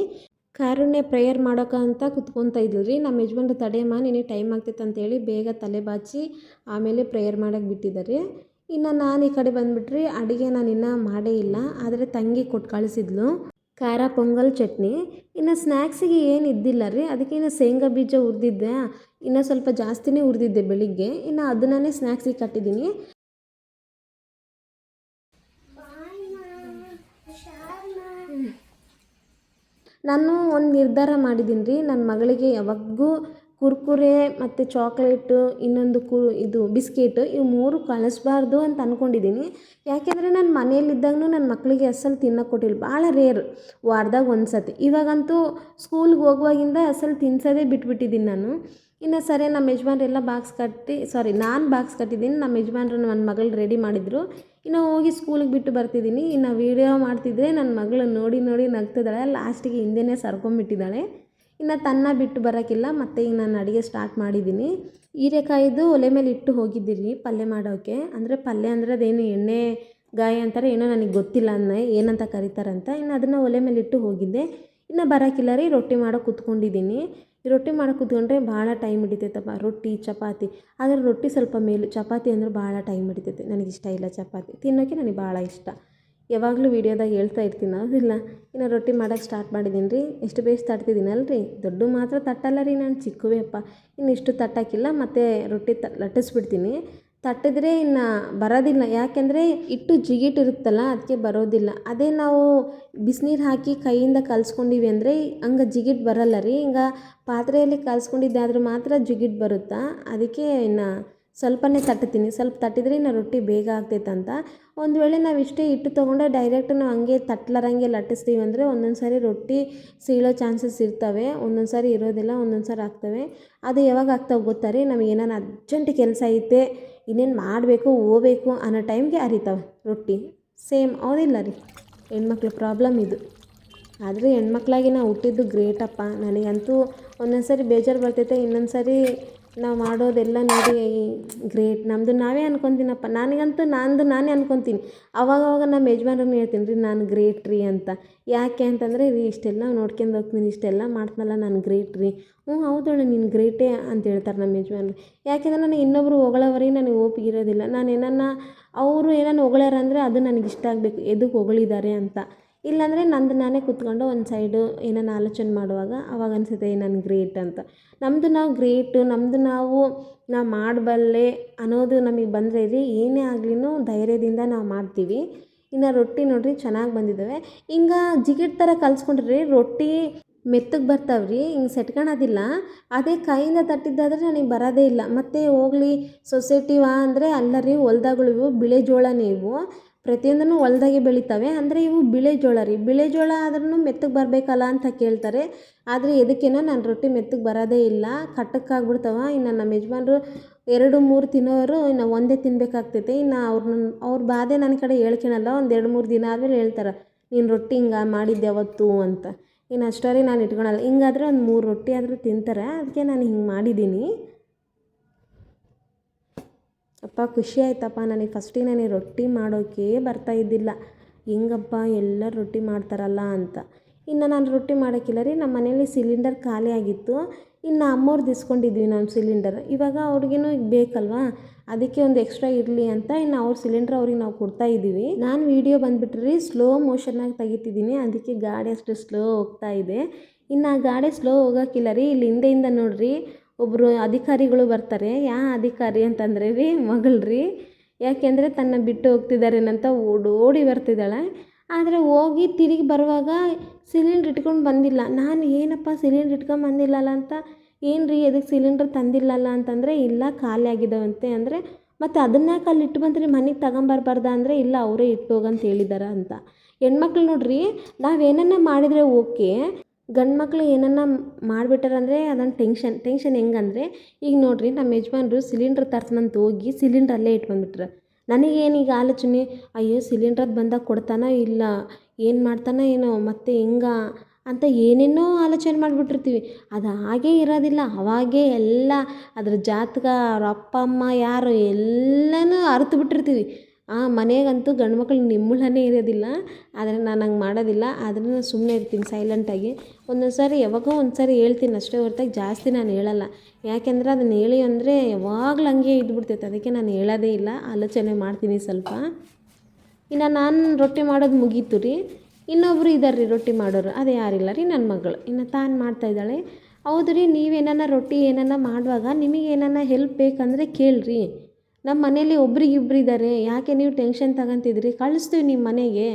ಕಾರುಣ್ಯ ಪ್ರೇಯರ್ ಮಾಡೋಕೆ ಅಂತ ಕುತ್ಕೊತಾ ಇದ್ಲು ರೀ. ನಮ್ಮ ಯಜಮಾನ್ರು ತಡೆಯಮ್ಮ ನಿನಗೆ ಟೈಮ್ ಆಗ್ತೈತೆ ಅಂತೇಳಿ ಬೇಗ ತಲೆ ಬಾಚಿ ಆಮೇಲೆ ಪ್ರೇಯರ್ ಮಾಡೋಕ್ಕೆ ಬಿಟ್ಟಿದ್ದಾರೆ. ಇನ್ನು ನಾನು ಈ ಕಡೆ ಬಂದುಬಿಟ್ರಿ. ಅಡುಗೆ ನಾನು ಇನ್ನೂ ಮಾಡೇ ಇಲ್ಲ, ಆದರೆ ತಂಗಿ ಕೊಟ್ಟು ಕಳಿಸಿದ್ಲು ಖಾರ ಪೊಂಗಲ್ ಚಟ್ನಿ. ಇನ್ನು ಸ್ನ್ಯಾಕ್ಸಿಗೆ ಏನು ಇದ್ದಿಲ್ಲ ರೀ, ಅದಕ್ಕೆ ಇನ್ನು ಶೇಂಗಾ ಬೀಜ ಹುರಿದಿದ್ದೆ, ಇನ್ನೂ ಸ್ವಲ್ಪ ಜಾಸ್ತಿನೇ ಹುರಿದಿದ್ದೆ ಬೆಳಿಗ್ಗೆ. ಇನ್ನು ಅದನ್ನೇ ಸ್ನ್ಯಾಕ್ಸಿಗೆ ಕಟ್ಟಿದ್ದೀನಿ. ನಾನು ಒಂದು ನಿರ್ಧಾರ ಮಾಡಿದ್ದೀನಿ ರೀ, ನನ್ನ ಮಗಳಿಗೆ ಯಾವಾಗೂ ಕುರ್ಕುರೆ ಮತ್ತು ಚಾಕ್ಲೇಟು ಇನ್ನೊಂದು ಇದು ಬಿಸ್ಕೆಟು ಇವು 3 ಕಳಿಸ್ಬಾರ್ದು ಅಂತ ಅಂದ್ಕೊಂಡಿದ್ದೀನಿ. ಯಾಕೆಂದರೆ ನಾನು ಮನೆಯಲ್ಲಿದ್ದಾಗೂ ನನ್ನ ಮಕ್ಕಳಿಗೆ ಅಸಲು ತಿನ್ನೋಕೆ ಕೊಟ್ಟಿಲ್ಲ, ಭಾಳ ರೇರ್, ವಾರದಾಗ ಒಂದು ಸತಿ. ಇವಾಗಂತೂ ಸ್ಕೂಲ್ಗೆ ಹೋಗುವಾಗಿಂದ ಅಸಲು ತಿನ್ನಿಸೋದೇ ಬಿಟ್ಬಿಟ್ಟಿದ್ದೀನಿ ನಾನು. ಇನ್ನು ಸರಿ ನಮ್ಮ ಯಜಮಾನ್ರೆಲ್ಲ ನಾನು ಬಾಕ್ಸ್ ಕಟ್ಟಿದ್ದೀನಿ, ನಮ್ಮ ಯಜಮಾನ್ರು ನನ್ನ ಮಗಳು ರೆಡಿ ಮಾಡಿದರು. ಇನ್ನು ಹೋಗಿ ಸ್ಕೂಲಿಗೆ ಬಿಟ್ಟು ಬರ್ತಿದ್ದೀನಿ. ಇನ್ನು ವೀಡಿಯೋ ಮಾಡ್ತಿದ್ದರೆ ನನ್ನ ಮಗಳು ನೋಡಿ ನೋಡಿ ನಗ್ತಿದ್ದಾಳೆ, ಲಾಸ್ಟಿಗೆ ಹಿಂದೆನೇ ಸರ್ಕೊಂಬಿಟ್ಟಿದ್ದಾಳೆ. ಇನ್ನು ತನ್ನ ಬಿಟ್ಟು ಬರೋಕ್ಕಿಲ್ಲ. ಮತ್ತು ಈಗ ನಾನು ಅಡುಗೆ ಸ್ಟಾರ್ಟ್ ಮಾಡಿದ್ದೀನಿ. ಹೀರೆಕಾಯಿದು ಒಲೆ ಮೇಲೆ ಇಟ್ಟು ಹೋಗಿದ್ದೀನಿ ಪಲ್ಯ ಮಾಡೋಕ್ಕೆ. ಅಂದರೆ ಪಲ್ಯ ಅಂದರೆ ಅದೇನು ಎಣ್ಣೆ ಗಾಯ ಅಂತಾರೆ ಏನೋ ನನಗೆ ಗೊತ್ತಿಲ್ಲ ಏನಂತ ಕರೀತಾರಂತ. ಇನ್ನು ಅದನ್ನು ಒಲೆ ಮೇಲೆ ಇಟ್ಟು ಹೋಗಿದ್ದೆ. ಇನ್ನು ಬರೋಕ್ಕಿಲ್ಲ ರೀ, ರೊಟ್ಟಿ ಮಾಡೋಕೆ ಕೂತ್ಕೊಂಡಿದ್ದೀನಿ. ರೊಟ್ಟಿ ಮಾಡೋಕೆ ಕೂತ್ಕೊಂಡ್ರೆ ಭಾಳ ಟೈಮ್ ಹಿಡಿತೈತಪ್ಪ, ರೊಟ್ಟಿ ಚಪಾತಿ. ಆದರೆ ರೊಟ್ಟಿ ಸ್ವಲ್ಪ ಮೇಲು, ಚಪಾತಿ ಅಂದ್ರೆ ಭಾಳ ಟೈಮ್ ಹಿಡಿತೈತೆ. ನನಗಿಷ್ಟ ಇಲ್ಲ ಚಪಾತಿ ತಿನ್ನೋಕ್ಕೆ, ನನಗೆ ಭಾಳ ಇಷ್ಟ. ಯಾವಾಗಲೂ ವೀಡಿಯೋದಾಗ ಹೇಳ್ತಾ ಇರ್ತೀನಿ ಹೌದಿಲ್ಲ. ಇನ್ನು ರೊಟ್ಟಿ ಮಾಡೋಕ್ಕೆ ಸ್ಟಾರ್ಟ್ ಮಾಡಿದ್ದೀನಿ ರೀ. ಎಷ್ಟು ಬೇಸ್ ತಟ್ತಿದ್ದೀನಲ್ಲ ರೀ, ದೊಡ್ಡ ಮಾತ್ರ ತಟ್ಟಲ್ಲ ರೀ, ನಾನು ಚಿಕ್ಕವೇ ಅಪ್ಪ. ಇನ್ನು ಇಷ್ಟು ತಟ್ಟೋಕ್ಕಿಲ್ಲ, ಮತ್ತು ರೊಟ್ಟಿ ಲಟ್ಟಿಸ್ಬಿಡ್ತೀನಿ. ತಟ್ಟಿದ್ರೆ ಇನ್ನು ಬರೋದಿಲ್ಲ. ಯಾಕೆಂದರೆ ಹಿಟ್ಟು ಜಿಗಿಟಿರುತ್ತಲ್ಲ ಅದಕ್ಕೆ ಬರೋದಿಲ್ಲ. ಅದೇ ನಾವು ಬಿಸಿನೀರು ಹಾಕಿ ಕೈಯಿಂದ ಕಲಿಸ್ಕೊಂಡಿವಿ ಅಂದರೆ ಹಂಗೆ ಜಿಗಿಟ್ ಬರಲ್ಲ ರೀ. ಹಿಂಗೆ ಪಾತ್ರೆಯಲ್ಲಿ ಕಲಿಸ್ಕೊಂಡಿದ್ದಾದ್ರೂ ಮಾತ್ರ ಜಿಗಿಟ್ ಬರುತ್ತಾ. ಅದಕ್ಕೆ ಇನ್ನು ಸ್ವಲ್ಪನೇ ತಟ್ತೀನಿ. ಸ್ವಲ್ಪ ತಟ್ಟಿದ್ರೆ ಇನ್ನು ರೊಟ್ಟಿ ಬೇಗ ಆಗ್ತೈತಂತ. ಒಂದು ವೇಳೆ ನಾವು ಇಷ್ಟೇ ಹಿಟ್ಟು ತೊಗೊಂಡು ಡೈರೆಕ್ಟ್ ನಾವು ಹಂಗೆ ತಟ್ಲಾರಂಗೆ ಲಟ್ಟಿಸ್ತೀವಿ ಅಂದರೆ ಒಂದೊಂದು ಸಾರಿ ರೊಟ್ಟಿ ಸೀಳೋ ಚಾನ್ಸಸ್ ಇರ್ತವೆ, ಒಂದೊಂದು ಸಾರಿ ಇರೋದಿಲ್ಲ, ಒಂದೊಂದು ಸಾರಿ ಆಗ್ತವೆ. ಅದು ಯಾವಾಗ ಆಗ್ತಾವೆ ಗೊತ್ತಾ ರೀ, ನಮಗೆ ಏನಾನ ಅರ್ಜೆಂಟ್ ಕೆಲಸ ಐತೆ, ಇನ್ನೇನು ಮಾಡಬೇಕು ಹೋಗ್ಬೇಕು ಅನ್ನೋ ಟೈಮ್ಗೆ ಅರಿತಾವೆ ರೊಟ್ಟಿ. ಸೇಮ್ ಹೌದಿಲ್ಲ ರೀ, ಹೆಣ್ಮಕ್ಳ ಪ್ರಾಬ್ಲಮ್ ಇದು. ಆದರೆ ಹೆಣ್ಮಕ್ಳಾಗಿ ನಾವು ಹುಟ್ಟಿದ್ದು ಗ್ರೇಟಪ್ಪ. ನನಗಂತೂ ಒಂದೊಂದು ಸಾರಿ ಬೇಜಾರು ಬರ್ತೈತೆ, ಇನ್ನೊಂದು ಸಾರಿ ನಾವು ಮಾಡೋದೆಲ್ಲ ನೋಡಿ ಗ್ರೇಟ್ ನಮ್ಮದು ನಾವೇ ಅನ್ಕೊತೀನಪ್ಪ. ನನಗಂತೂ ನಾನೇ ಅನ್ಕೊತೀನಿ. ಅವಾಗವಾಗ ನಮ್ಮ ಯಜಮಾನ್ರನ್ನ ಹೇಳ್ತೀನಿ ರೀ, ನಾನು ಗ್ರೇಟ್ ರೀ ಅಂತ. ಯಾಕೆ ಅಂತಂದರೆ ರೀ, ಇಷ್ಟೆಲ್ಲ ನೋಡ್ಕೊಂಡು ಹೋಗ್ತೀನಿ, ಇಷ್ಟೆಲ್ಲ ಮಾಡ್ತೀನಲ್ಲ, ನಾನು ಗ್ರೇಟ್ ರೀ. ಹೌದಳು ನೀನು ಗ್ರೇಟೇ ಅಂತ ಹೇಳ್ತಾರೆ ನಮ್ಮ ಯಜಮಾನ್ರು. ಯಾಕೆಂದರೆ ನನಗೆ ಇನ್ನೊಬ್ಬರು ಹೊಗಳೋವರೆಗೆ ನನಗೆ ಓಪಿಗೆ ಇರೋದಿಲ್ಲ. ನಾನು ಅವರು ಏನನ್ನ ಹೊಗಳಾರ ಅಂದರೆ ಅದು ನನಗೆ ಇಷ್ಟ ಆಗಬೇಕು, ಎದಕ್ಕೆ ಹೊಗಳಿದ್ದಾರೆ ಅಂತ. ಇಲ್ಲಾಂದರೆ ನಂದು ನಾನೇ ಕೂತ್ಕೊಂಡು ಒಂದು ಸೈಡು ಏನನ್ನ ಆಲೋಚನೆ ಮಾಡುವಾಗ ಅವಾಗ ಅನಿಸುತ್ತೆ ನಾನು ಗ್ರೇಟ್ ಅಂತ. ನಮ್ಮದು ನಾವು ಗ್ರೇಟು, ನಮ್ಮದು ನಾವು ಮಾಡಬಲ್ಲೆ ಅನ್ನೋದು ನಮಗೆ ಬಂದರೆ ರೀ, ಏನೇ ಆಗ್ಲಿನೂ ಧೈರ್ಯದಿಂದ ನಾವು ಮಾಡ್ತೀವಿ. ಇನ್ನು ರೊಟ್ಟಿ ನೋಡಿರಿ ಚೆನ್ನಾಗಿ ಬಂದಿದ್ದಾವೆ. ಹಿಂಗೆ ಜಿಗಿಟ್ ಥರ ಕಲಿಸ್ಕೊಂಡ್ರಿ ರೊಟ್ಟಿ ಮೆತ್ತಗೆ ಬರ್ತಾವೆ ರೀ, ಹಿಂಗೆ ಸೆಟ್ಕೊಳೋದಿಲ್ಲ. ಅದೇ ಕೈಯಿಂದ ತಟ್ಟಿದ್ದಾದರೆ ನನಗೆ ಬರೋದೇ ಇಲ್ಲ. ಮತ್ತು ಹೋಗ್ಲಿ ಸೊಸೈಟಿವಾ ಅಂದರೆ ಅಲ್ಲ ರೀ, ಹೊಲ್ದಾಗಳು ಇವು ಬಿಳೆ ಜೋಳನೇ ಇವು, ಪ್ರತಿಯೊಂದೂ ಹೊಲ್ದಾಗೆ ಬೆಳಿತಾವೆ. ಅಂದರೆ ಇವು ಬಿಳೆ ಜೋಳ ರೀ. ಬಿಳೆ ಜೋಳ ಆದ್ರೂ ಮೆತ್ತಗೆ ಬರಬೇಕಲ್ಲ ಅಂತ ಕೇಳ್ತಾರೆ. ಆದರೆ ಎದಕ್ಕೇನೋ ನಾನು ರೊಟ್ಟಿ ಮೆತ್ತಗೆ ಬರೋದೇ ಇಲ್ಲ, ಕಟ್ಟಕ್ಕಾಗ್ಬಿಡ್ತಾವೆ. ಇನ್ನು ನಮ್ಮ ಯಜಮಾನ್ರು 2-3 ತಿನ್ನೋರು, ಇನ್ನು ಒಂದೇ ತಿನ್ನಬೇಕಾಗ್ತೈತೆ. ಇನ್ನು ಅವ್ರ ಬಾಧೆ ನನ್ನ ಕಡೆ ಹೇಳ್ಕೊಳಲ್ಲ. ಒಂದು 2-3 ದಿನ ಆದಮೇಲೆ ಹೇಳ್ತಾರೆ, ನೀನು ರೊಟ್ಟಿ ಹಿಂಗೆ ಮಾಡಿದ್ದೆ ಅವತ್ತು ಅಂತ. ಇನ್ನು ಅಷ್ಟೇ ನಾನು ಇಟ್ಕೊಳಲ್ಲ. ಹಿಂಗಾದ್ರೆ ಒಂದು 3 ರೊಟ್ಟಿ ಆದರೂ ತಿಂತಾರೆ. ಅದಕ್ಕೆ ನಾನು ಹಿಂಗೆ ಮಾಡಿದ್ದೀನಿ. ಅಪ್ಪ ಖುಷಿ ಆಯ್ತಪ್ಪ ನನಗೆ. ಫಸ್ಟಿಗೆ ನನಗೆ ರೊಟ್ಟಿ ಮಾಡೋಕ್ಕೆ ಬರ್ತಾಯಿದ್ದಿಲ್ಲ. ಹೆಂಗಪ್ಪ ಎಲ್ಲರೂ ರೊಟ್ಟಿ ಮಾಡ್ತಾರಲ್ಲ ಅಂತ. ಇನ್ನು ನಾನು ರೊಟ್ಟಿ ಮಾಡೋಕ್ಕಿಲ್ಲ ರೀ, ನಮ್ಮ ಮನೇಲಿ ಸಿಲಿಂಡರ್ ಖಾಲಿ ಆಗಿತ್ತು. ಇನ್ನು ಅಮ್ಮವ್ರದ್ದು ಇಸ್ಕೊಂಡಿದ್ವಿ ನಾವು ಸಿಲಿಂಡರ್. ಇವಾಗ ಅವ್ರಿಗೇನು ಈಗ ಬೇಕಲ್ವಾ, ಅದಕ್ಕೆ ಒಂದು ಎಕ್ಸ್ಟ್ರಾ ಇರಲಿ ಅಂತ ಇನ್ನು ಅವ್ರ ಸಿಲಿಂಡ್ರ್ ಅವ್ರಿಗೆ ನಾವು ಕೊಡ್ತಾಯಿದ್ದೀವಿ. ನಾನು ವೀಡಿಯೋ ಬಂದುಬಿಟ್ರಿ ಸ್ಲೋ ಮೋಷನ್ನಾಗಿ ತೆಗಿತಿದ್ದೀನಿ, ಅದಕ್ಕೆ ಗಾಡಿ ಅಷ್ಟು ಸ್ಲೋ ಹೋಗ್ತಾ ಇದೆ. ಇನ್ನು ಆ ಗಾಡಿ ಸ್ಲೋ ಹೋಗೋಕ್ಕಿಲ್ಲ ರೀ, ಇಲ್ಲಿ ಹಿಂದೆಯಿಂದ ನೋಡಿರಿ ಒಬ್ಬರು ಅಧಿಕಾರಿಗಳು ಬರ್ತಾರೆ. ಅಧಿಕಾರಿ ಅಂತಂದರೆ ರೀ ಮಗಳು ರೀ. ಯಾಕೆಂದರೆ ತನ್ನ ಬಿಟ್ಟು ಹೋಗ್ತಿದ್ದಾರೇನಂತ ಓಡೋಡಿ ಬರ್ತಿದ್ದಾಳೆ. ಆದರೆ ಹೋಗಿ ತಿರುಗಿ ಬರುವಾಗ ಸಿಲಿಂಡ್ರ್ ಇಟ್ಕೊಂಡು ಬಂದಿಲ್ಲ. ನಾನು ಏನಪ್ಪ ಸಿಲಿಂಡ್ರ್ ಇಟ್ಕೊಂಡು ಬಂದಿಲ್ಲಲ್ಲ ಅಂತ, ಏನು ರೀ ಎದಕ್ಕೆ ಸಿಲಿಂಡ್ರ್ ತಂದಿಲ್ಲಲ್ಲ ಅಂತಂದರೆ, ಇಲ್ಲ ಖಾಲಿ ಆಗಿದ್ದಾವಂತೆ ಅಂದರೆ, ಮತ್ತು ಅದನ್ನ ಯಾಕೆ ಅಲ್ಲಿ ಇಟ್ಟು ಬಂದ್ರಿ, ಮನೆಗೆ ತಗೊಂಬರ್ಬಾರ್ದ ಅಂದರೆ, ಇಲ್ಲ ಅವರೇ ಇಟ್ಟು ಹೋಗಂತ ಹೇಳಿದ್ದಾರೆ ಅಂತ. ಹೆಣ್ಮಕ್ಳು ನೋಡ್ರಿ, ನಾವೇನನ್ನ ಮಾಡಿದರೆ ಓಕೆ, ಗಂಡು ಮಕ್ಳು ಏನನ್ನ ಮಾಡಿಬಿಟ್ಟಾರಂದರೆ ಅದನ್ನು ಟೆನ್ಷನ್ ಹೆಂಗಂದರೆ, ಈಗ ನೋಡಿರಿ ನಮ್ಮ ಯಜಮಾನ್ರು ಸಿಲಿಂಡ್ರ್ ತರ್ಸನಂತ ಹೋಗಿ ಸಿಲಿಂಡ್ರ್ ಅಲ್ಲೇ ಇಟ್ಟು ಬಂದುಬಿಟ್ರೆ, ನನಗೇನೀಗ ಆಲೋಚನೆ, ಅಯ್ಯೋ ಸಿಲಿಂಡ್ರದ್ದು ಬಂದಾಗ ಕೊಡ್ತಾನೋ ಇಲ್ಲ, ಏನು ಮಾಡ್ತಾನೋ ಏನೋ, ಮತ್ತು ಹೆಂಗೆ ಅಂತ ಏನೇನೋ ಆಲೋಚನೆ ಮಾಡಿಬಿಟ್ಟಿರ್ತೀವಿ. ಅದು ಹಾಗೇ ಇರೋದಿಲ್ಲ. ಅವಾಗೇ ಎಲ್ಲ ಅದ್ರ ಜಾತಕ, ಅವ್ರ ಅಪ್ಪ ಅಮ್ಮ ಯಾರು ಎಲ್ಲನೂ ಅರ್ತು ಬಿಟ್ಟಿರ್ತೀವಿ. ಮನೆಗಂತೂ ಗಂಡು ಮಕ್ಳು ನಿಮ್ಮಳನೇ ಇರೋದಿಲ್ಲ. ಆದರೆ ನಾನು ಹಂಗೆ ಮಾಡೋದಿಲ್ಲ. ಆದ್ರೂ ಸುಮ್ಮನೆ ಇರ್ತೀನಿ ಸೈಲೆಂಟಾಗಿ. ಒಂದೊಂದು ಸಾರಿ ಯಾವಾಗೋ ಒಂದು ಸಾರಿ ಹೇಳ್ತೀನಿ ಅಷ್ಟೇ ಹೊರತಾಗಿ ಜಾಸ್ತಿ ನಾನು ಹೇಳಲ್ಲ. ಯಾಕೆಂದರೆ ಅದನ್ನು ಹೇಳಿ ಅಂದರೆ ಯಾವಾಗಲೂ ಹಂಗೆ ಇದ್ಬಿಡ್ತೈತೆ. ಅದಕ್ಕೆ ನಾನು ಹೇಳೋದೇ ಇಲ್ಲ, ಆಲೋಚನೆ ಮಾಡ್ತೀನಿ ಸ್ವಲ್ಪ. ಇನ್ನು ನಾನು ರೊಟ್ಟಿ ಮಾಡೋದು ಮುಗೀತು ರೀ. ಇನ್ನೊಬ್ಬರು ಇದ್ದಾರೆ ರೀ ರೊಟ್ಟಿ ಮಾಡೋರು, ಅದು ಯಾರಿಲ್ಲ ರೀ, ನನ್ನ ಮಗಳು. ಇನ್ನು ತಾನು ಮಾಡ್ತಾಯಿದ್ದಾಳೆ. ಹೌದು ರೀ, ನೀವೇನನ್ನ ರೊಟ್ಟಿ ಏನನ್ನ ಮಾಡುವಾಗ ನಿಮಗೆ ಏನನ್ನ ಹೆಲ್ಪ್ ಬೇಕಂದರೆ ಕೇಳಿರಿ. ನಮ್ಮ ಮನೇಲಿ ಒಬ್ರಿಗಿಬ್ರು ಇದ್ದಾರೆ, ಯಾಕೆ ನೀವು ಟೆನ್ಷನ್ ತಗೊತಿದ್ರಿ, ಕಳಿಸ್ತೀವಿ ನಿಮ್ಮ ಮನೆಗೆ,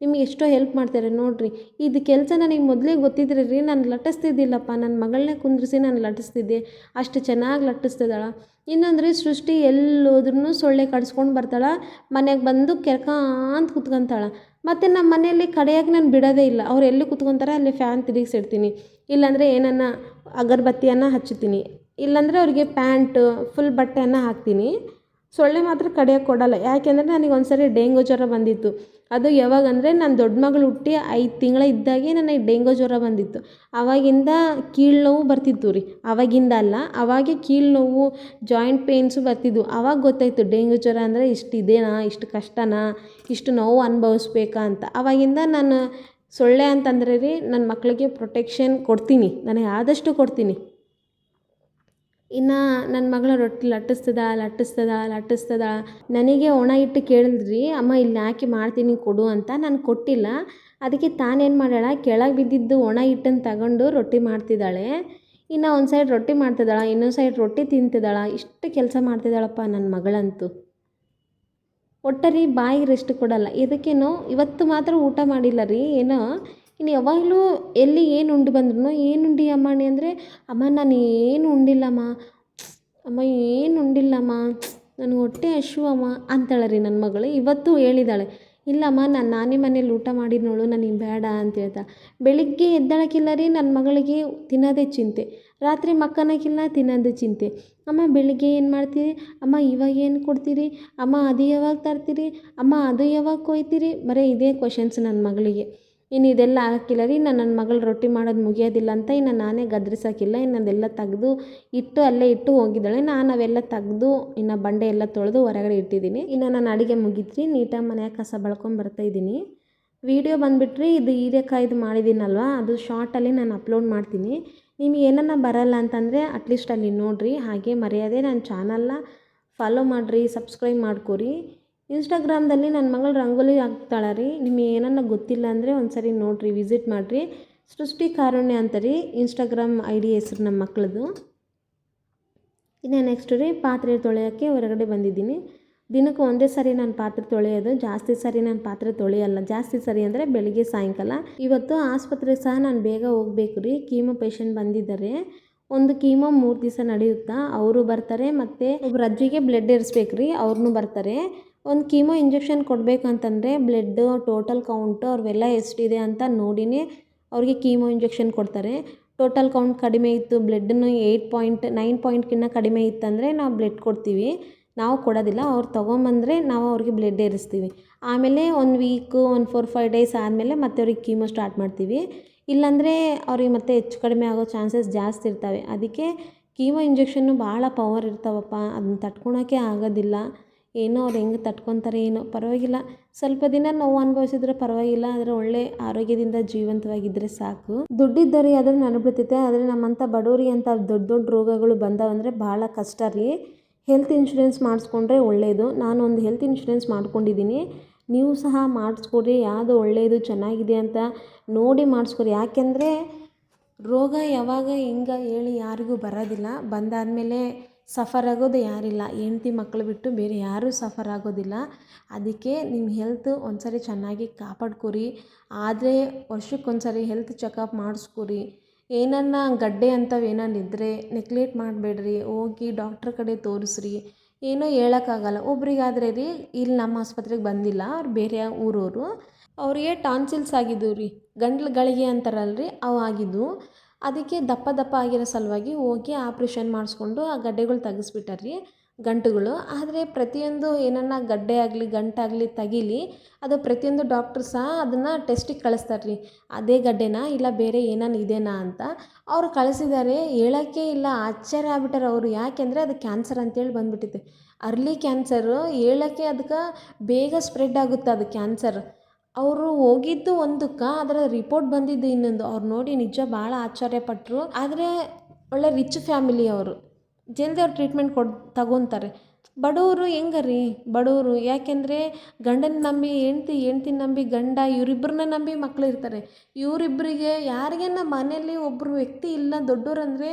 ನಿಮ್ಗೆ ಎಷ್ಟೋ ಹೆಲ್ಪ್ ಮಾಡ್ತಾರೆ ನೋಡಿರಿ. ಇದು ಕೆಲಸ ನನಗೆ ಮೊದಲೇ ಗೊತ್ತಿದ್ರೆ ರೀ ನಾನು ಲಟ್ಟಿಸ್ತಿದ್ದಿಲ್ಲಪ್ಪ. ನನ್ನ ಮಗಳನ್ನೇ ಕುಂದ್ರಿಸಿ ನಾನು ಲಟ್ಟಿಸ್ತಿದ್ದೆ. ಅಷ್ಟು ಚೆನ್ನಾಗಿ ಲಟ್ಟಿಸ್ತಿದ್ದಾಳೆ. ಇನ್ನೊಂದ್ರೆ ಸೃಷ್ಟಿ ಎಲ್ಲೋದ್ರೂ ಸೊಳ್ಳೆ ಕಡಿಸ್ಕೊಂಡು ಬರ್ತಾಳೆ, ಮನೆಗೆ ಬಂದು ಕೆರ್ಕಾಂತ ಕುತ್ಕೊಂತಾಳೆ. ಮತ್ತು ನಮ್ಮ ಮನೆಯಲ್ಲಿ ಕಡಿಯೋಕೆ ನಾನು ಬಿಡೋದೇ ಇಲ್ಲ. ಅವ್ರು ಎಲ್ಲಿ ಕುತ್ಕೊತಾರೆ ಅಲ್ಲಿ ಫ್ಯಾನ್ ತಿರುಗಿಸಿಡ್ತೀನಿ, ಇಲ್ಲಾಂದರೆ ಏನನ್ನ ಅಗರಬತ್ತಿಯನ್ನು ಹಚ್ಚುತ್ತೀನಿ, ಇಲ್ಲಾಂದರೆ ಅವ್ರಿಗೆ ಪ್ಯಾಂಟು ಫುಲ್ ಬಟ್ಟೆಯನ್ನು ಹಾಕ್ತೀನಿ. ಸೊಳ್ಳೆ ಮಾತ್ರ ಕಡಿಯೋಕ್ಕೆ ಕೊಡೋಲ್ಲ. ಯಾಕೆಂದರೆ ನನಗೆ ಒಂದು ಸರಿ ಡೆಂಗೂ ಜ್ವರ ಬಂದಿತ್ತು. ಅದು ಯಾವಾಗಂದರೆ ನನ್ನ ದೊಡ್ಡ ಮಗಳು ಹುಟ್ಟಿ 5 ತಿಂಗಳು ಇದ್ದಾಗೆ ನನಗೆ ಡೆಂಗೂ ಜ್ವರ ಬಂದಿತ್ತು. ಆವಾಗಿಂದ ಕೀಲು ನೋವು ಬರ್ತಿತ್ತು ರೀ. ಆವಾಗಿಂದ ಅಲ್ಲ, ಆವಾಗೇ ಕೀಲು ನೋವು, ಜಾಯಿಂಟ್ ಪೇಯ್ನ್ಸು ಬರ್ತಿದ್ವು. ಆವಾಗ ಗೊತ್ತಾಯಿತು ಡೆಂಗೂ ಜ್ವರ ಅಂದರೆ ಇಷ್ಟಿದೇನಾ, ಇಷ್ಟು ಕಷ್ಟನಾ, ಇಷ್ಟು ನೋವು ಅನುಭವಿಸ್ಬೇಕಾ ಅಂತ. ಆವಾಗಿಂದ ನಾನು ಸೊಳ್ಳೆ ಅಂತಂದರೆ ರೀ ನನ್ನ ಮಕ್ಕಳಿಗೆ ಪ್ರೊಟೆಕ್ಷನ್ ಕೊಡ್ತೀನಿ, ನನಗೆ ಆದಷ್ಟು ಕೊಡ್ತೀನಿ. ಇನ್ನು ನನ್ನ ಮಗಳು ರೊಟ್ಟಿ ಲಟ್ಟಿಸ್ತದ. ನನಗೆ ಒಣ ಹಿಟ್ಟು ಕೇಳಿದ್ರಿ, ಅಮ್ಮ ಇಲ್ಲಿ ಹಾಕಿ ಮಾಡ್ತೀನಿ ಕೊಡು ಅಂತ. ನಾನು ಕೊಟ್ಟಿಲ್ಲ. ಅದಕ್ಕೆ ತಾನೇನು ಮಾಡ್ಯಾಳ, ಕೆಳಗೆ ಬಿದ್ದಿದ್ದು ಒಣ ಹಿಟ್ಟನ್ನು ತಗೊಂಡು ರೊಟ್ಟಿ ಮಾಡ್ತಿದ್ದಾಳೆ. ಇನ್ನು ಒಂದು ಸೈಡ್ ರೊಟ್ಟಿ ಮಾಡ್ತಿದ್ದಾಳೆ, ಇನ್ನೊಂದು ಸೈಡ್ ರೊಟ್ಟಿ ತಿಂತಿದ್ದಾಳೆ. ಇಷ್ಟು ಕೆಲಸ ಮಾಡ್ತಿದ್ದಾಳಪ್ಪ ನನ್ನ ಮಗಳಂತೂ. ಒಟ್ಟರಿ ಬಾಯಿಗೆ ರೆಸ್ಟ್ ಕೊಡಲ್ಲ. ಇದಕ್ಕೇನೋ ಇವತ್ತು ಮಾತ್ರ ಊಟ ಮಾಡಿಲ್ಲ ರೀ ಏನೋ. ಇನ್ನು ಯಾವಾಗಲೂ ಎಲ್ಲಿ ಏನು ಉಂಡು ಬಂದ್ರೂ ಏನು ಉಂಡಿ ಅಮ್ಮಣ್ಣಿ ಅಂದರೆ, ಅಮ್ಮ ನಾನು ಏನು ಉಂಡಿಲ್ಲಮ್ಮ, ಅಮ್ಮ ಏನು ಉಂಡಿಲ್ಲಮ್ಮ, ನನಗೆ ಹೊಟ್ಟೆ ಹಶ್ವು ಅಮ್ಮ ಅಂತಾಳೆ ರೀ ನನ್ನ ಮಗಳು. ಇವತ್ತು ಹೇಳಿದ್ದಾಳೆ, ಇಲ್ಲಮ್ಮ ನಾನು ನಾನೇ ಮನೇಲಿ ಊಟ ಮಾಡಿದ್ನೋಳು, ನನಗೆ ಬೇಡ ಅಂತ ಹೇಳ್ತಾ. ಬೆಳಿಗ್ಗೆ ಎದ್ದಳಕ್ಕಿಲ್ಲ ರೀ ನನ್ನ ಮಗಳಿಗೆ ತಿನ್ನೋದೇ ಚಿಂತೆ, ರಾತ್ರಿ ಮಕ್ಕನಕ್ಕಿಲ್ಲ ತಿನ್ನೋದೇ ಚಿಂತೆ. ಅಮ್ಮ ಬೆಳಿಗ್ಗೆ ಏನು ಮಾಡ್ತೀರಿ, ಅಮ್ಮ ಇವಾಗ ಏನು ಕೊಡ್ತೀರಿ, ಅಮ್ಮ ಅದು ಯಾವಾಗ ತರ್ತೀರಿ, ಅಮ್ಮ ಅದು ಯಾವಾಗ ಕೊಯ್ತೀರಿ, ಬರೀ ಇದೇ ಕ್ವಶನ್ಸ್ ನನ್ನ ಮಗಳಿಗೆ. ಇನ್ನು ಇದೆಲ್ಲ ಹಾಕಿಲ್ಲ ರೀ, ನನ್ನ ಮಗಳು ರೊಟ್ಟಿ ಮಾಡೋದು ಮುಗಿಯೋದಿಲ್ಲ ಅಂತ ಇನ್ನು ನಾನೇ ಗದ್ರಿಸಾಕಿಲ್ಲ. ಇನ್ನು ಅದೆಲ್ಲ ತೆಗೆದು ಇಟ್ಟು ಅಲ್ಲೇ ಇಟ್ಟು ಹೋಗಿದ್ದಾಳೆ. ನಾನು ಅವೆಲ್ಲ ತೆಗೆದು ಇನ್ನು ಬಂಡೆ ಎಲ್ಲ ತೊಳೆದು ಹೊರಗಡೆ ಇಟ್ಟಿದ್ದೀನಿ. ಇನ್ನು ನಾನು ಅಡುಗೆ ಮುಗಿದ್ರಿ, ನೀಟಾಗಿ ಮನೆಯಾಗ ಕಸ ಬರ್ತಾಯಿದ್ದೀನಿ. ವಿಡಿಯೋ ಬಂದುಬಿಟ್ರಿ ಇದು ಹೀರೆಕಾಯ್ದು ಮಾಡಿದ್ದೀನಲ್ವ, ಅದು ಶಾರ್ಟಲ್ಲಿ ನಾನು ಅಪ್ಲೋಡ್ ಮಾಡ್ತೀನಿ. ನಿಮಗೆ ಏನನ್ನ ಬರಲ್ಲ ಅಂತಂದರೆ ಅಟ್ಲೀಸ್ಟ್ ಅಲ್ಲಿ ನೋಡಿರಿ. ಹಾಗೆ ಮರೆಯದೆ ನನ್ನ ಚಾನಲ್ನ ಫಾಲೋ ಮಾಡಿರಿ, ಸಬ್ಸ್ಕ್ರೈಬ್ ಮಾಡ್ಕೊರಿ. ಇನ್ಸ್ಟಾಗ್ರಾಮ್ದಲ್ಲಿ ನನ್ನ ಮಗಳು ರಂಗೋಲಿ ಹಾಕ್ತಾಳೆ ರೀ. ನಿಮಗೆ ಏನನ್ನ ಗೊತ್ತಿಲ್ಲ ಅಂದರೆ ಒಂದು ಸರಿ ನೋಡಿರಿ, ವಿಸಿಟ್ ಮಾಡಿರಿ. ಸೃಷ್ಟಿ ಕಾರುಣ್ಯ ಅಂತ ರೀ ಇನ್ಸ್ಟಾಗ್ರಾಮ್ ID ಹೆಸ್ರು ನಮ್ಮ ಮಕ್ಕಳದು. ಇನ್ನು ನೆಕ್ಸ್ಟ್ ರೀ ಪಾತ್ರೆ ತೊಳೆಯೋಕ್ಕೆ ಹೊರಗಡೆ ಬಂದಿದ್ದೀನಿ. ದಿನಕ್ಕೆ ಒಂದೇ ಸರಿ ನಾನು ಪಾತ್ರೆ ತೊಳೆಯೋದು, ಜಾಸ್ತಿ ಸರಿ ನಾನು ಪಾತ್ರೆ ತೊಳೆಯಲ್ಲ. ಜಾಸ್ತಿ ಸರಿ ಅಂದರೆ ಬೆಳಿಗ್ಗೆ ಸಾಯಂಕಾಲ. ಇವತ್ತು ಆಸ್ಪತ್ರೆಗೆ ಸಹ ನಾನು ಬೇಗ ಹೋಗಬೇಕು ರೀ. ಕೀಮೋ ಪೇಷಂಟ್ ಬಂದಿದ್ದಾರೆ. ಒಂದು ಕೀಮೋ 3 ದಿವಸ ನಡೆಯುತ್ತಾ, ಅವರು ಬರ್ತಾರೆ. ಮತ್ತು ಒಬ್ಬರು ಅಜ್ಜಿಗೆ ಬ್ಲಡ್ ಏರಿಸ್ಬೇಕು ರೀ, ಅವ್ರನ್ನೂ ಬರ್ತಾರೆ. ಒಂದು ಕೀಮೋ ಇಂಜೆಕ್ಷನ್ ಕೊಡಬೇಕಂತಂದರೆ ಬ್ಲಡ್ಡು ಟೋಟಲ್ ಕೌಂಟು ಅವ್ರವೆಲ್ಲ ಎಷ್ಟಿದೆ ಅಂತ ನೋಡಿನೇ ಅವ್ರಿಗೆ ಕೀಮೋ ಇಂಜೆಕ್ಷನ್ ಕೊಡ್ತಾರೆ. ಟೋಟಲ್ ಕೌಂಟ್ ಕಡಿಮೆ ಇತ್ತು, ಬ್ಲಡ್ಡನ್ನು 8.9 ಪಾಯಿಂಟ್ಗಿನ್ನ ಕಡಿಮೆ ಇತ್ತಂದರೆ ನಾವು ಬ್ಲಡ್ ಕೊಡ್ತೀವಿ. ನಾವು ಕೊಡೋದಿಲ್ಲ, ಅವ್ರು ತೊಗೊಂಬಂದರೆ ನಾವು ಅವ್ರಿಗೆ ಬ್ಲಡ್ ಏರಿಸ್ತೀವಿ. ಆಮೇಲೆ 1 ವೀಕು 4-5 ಡೇಸ್ ಆದಮೇಲೆ ಮತ್ತೆ ಅವ್ರಿಗೆ ಕೀಮೋ ಸ್ಟಾರ್ಟ್ ಮಾಡ್ತೀವಿ. ಇಲ್ಲಾಂದರೆ ಅವ್ರಿಗೆ ಮತ್ತೆ ಹೆಚ್ಚು ಕಡಿಮೆ ಆಗೋ ಚಾನ್ಸಸ್ ಜಾಸ್ತಿ ಇರ್ತವೆ. ಅದಕ್ಕೆ ಕೀಮೋ ಇಂಜೆಕ್ಷನ್ನು ಭಾಳ ಪವರ್ ಇರ್ತಾವಪ್ಪ, ಅದನ್ನ ತಡ್ಕೊಳೋಕ್ಕೆ ಆಗೋದಿಲ್ಲ. ಏನೋ ಅವ್ರು ಹೆಂಗೆ ತಡ್ಕೊತಾರೆ ಏನೋ, ಪರವಾಗಿಲ್ಲ. ಸ್ವಲ್ಪ ದಿನ ನೋವು ಅನುಭವಿಸಿದ್ರೆ ಪರವಾಗಿಲ್ಲ, ಆದರೆ ಒಳ್ಳೆ ಆರೋಗ್ಯದಿಂದ ಜೀವಂತವಾಗಿದ್ದರೆ ಸಾಕು. ದುಡ್ಡಿದ್ದವ್ರಿಗೆ ಆದರೆ ನೆನಪಿಡ್ತೈತೆ, ಆದರೆ ನಮ್ಮಂಥ ಬಡವರಿಗೆ ಅಂತ ದೊಡ್ಡ ದೊಡ್ಡ ರೋಗಗಳು ಬಂದವಂದರೆ ಭಾಳ ಕಷ್ಟ ರೀ. ಹೆಲ್ತ್ ಇನ್ಶೂರೆನ್ಸ್ ಮಾಡಿಸ್ಕೊಂಡ್ರೆ ಒಳ್ಳೆಯದು. ನಾನು ಒಂದು ಹೆಲ್ತ್ ಇನ್ಶೂರೆನ್ಸ್ ಮಾಡ್ಕೊಂಡಿದ್ದೀನಿ. ನೀವು ಸಹ ಮಾಡಿಸ್ಕೊಡ್ರಿ, ಯಾವುದು ಒಳ್ಳೆಯದು ಚೆನ್ನಾಗಿದೆ ಅಂತ ನೋಡಿ ಮಾಡಿಸ್ಕೊರಿ. ಯಾಕೆಂದರೆ ರೋಗ ಯಾವಾಗ ಹೆಂಗೆ ಹೇಳಿ ಯಾರಿಗೂ ಬರೋದಿಲ್ಲ. ಬಂದಾದಮೇಲೆ ಸಫರ್ ಆಗೋದು ಯಾರಿಲ್ಲ, ಹೆಂಡ್ತಿ ಮಕ್ಕಳು ಬಿಟ್ಟು ಬೇರೆ ಯಾರೂ ಸಫರ್ ಆಗೋದಿಲ್ಲ. ಅದಕ್ಕೆ ನಿಮ್ಮ ಹೆಲ್ತ್ ಒಂದು ಸರಿ ಚೆನ್ನಾಗಿ ಕಾಪಾಡ್ಕೊರಿ. ಆದರೆ ವರ್ಷಕ್ಕೊಂದು ಸರಿ ಹೆಲ್ತ್ ಚೆಕಪ್ ಮಾಡಿಸ್ಕೊರಿ. ಏನನ್ನ ಗಡ್ಡೆ ಅಂಥವು ಏನಾರು ಇದ್ದರೆ ನೆಗ್ಲೆಕ್ಟ್ ಮಾಡಬೇಡ್ರಿ, ಹೋಗಿ ಡಾಕ್ಟ್ರ್ ಕಡೆ ತೋರಿಸ್ರಿ. ಏನೋ ಹೇಳೋಕ್ಕಾಗಲ್ಲ. ಒಬ್ರಿಗಾದರೆ ರೀ, ಇಲ್ಲಿ ನಮ್ಮ ಆಸ್ಪತ್ರೆಗೆ ಬಂದಿಲ್ಲ, ಅವ್ರು ಬೇರೆ ಊರವರು. ಅವರಿಗೆ ಟಾನ್ಸಿಲ್ಸ್ ಆಗಿದ್ದವು ರೀ, ಗಂಟ್ಲುಗಳಿಗೆ ಅಂತಾರಲ್ರಿ, ಅವು ಆಗಿದ್ದವು. ಅದಕ್ಕೆ ದಪ್ಪ ದಪ್ಪ ಆಗಿರೋ ಸಲುವಾಗಿ ಹೋಗಿ ಆಪ್ರೇಷನ್ ಮಾಡಿಸ್ಕೊಂಡು ಆ ಗಡ್ಡೆಗಳು ತೆಗೆಸ್ಬಿಟ್ಟಾರೆ ರೀ, ಗಂಟುಗಳು. ಆದರೆ ಪ್ರತಿಯೊಂದು ಏನನ್ನ ಗಡ್ಡೆ ಆಗಲಿ ಗಂಟಾಗಲಿ ತೆಗೀಲಿ, ಅದು ಪ್ರತಿಯೊಂದು ಡಾಕ್ಟ್ರು ಸಹ ಅದನ್ನು ಟೆಸ್ಟಿಗೆ ಕಳಿಸ್ತಾರೆ ರೀ, ಅದೇ ಗಡ್ಡೆನಾ ಇಲ್ಲ ಬೇರೆ ಏನಾನ ಇದೆನಾ ಅಂತ. ಅವ್ರು ಕಳಿಸಿದ್ದಾರೆ, ಹೇಳೋಕ್ಕೆ ಇಲ್ಲ, ಆಶ್ಚರ್ಯ ಆಗ್ಬಿಟ್ಟಾರೆ ಅವರು. ಯಾಕೆಂದರೆ ಅದು ಕ್ಯಾನ್ಸರ್ ಅಂತೇಳಿ ಬಂದುಬಿಟ್ಟಿದೆ, ಅರ್ಲಿ ಕ್ಯಾನ್ಸರು. ಹೇಳೋಕ್ಕೆ ಅದಕ್ಕೆ ಬೇಗ ಸ್ಪ್ರೆಡ್ ಆಗುತ್ತೆ ಅದು ಕ್ಯಾನ್ಸರ್. ಅವರು ಹೋಗಿದ್ದು ಒಂದಕ್ಕೆ, ಅದರ ರಿಪೋರ್ಟ್ ಬಂದಿದ್ದು ಇನ್ನೊಂದು. ಅವ್ರು ನೋಡಿ ನಿಜ ಭಾಳ ಆಶ್ಚರ್ಯಪಟ್ಟರು. ಆದರೆ ಒಳ್ಳೆ ರಿಚ್ ಫ್ಯಾಮಿಲಿ ಅವರು, ಜಲ್ದಿ ಅವ್ರು ಟ್ರೀಟ್ಮೆಂಟ್ ತಗೊತಾರೆ. ಬಡವರು ಹೆಂಗೆ ರೀ, ಬಡವರು ಯಾಕೆಂದರೆ ಗಂಡನ ನಂಬಿ ಹೆಂಡ್ತಿನ ನಂಬಿ ಗಂಡ, ಇವರಿಬ್ಬರನ್ನ ನಂಬಿ ಮಕ್ಕಳು ಇರ್ತಾರೆ. ಇವರಿಬ್ಬರಿಗೆ ಯಾರಿಗೇನ ಮನೆಯಲ್ಲಿ ಒಬ್ಬರು ವ್ಯಕ್ತಿ ಇಲ್ಲ ದೊಡ್ಡೋರಂದರೆ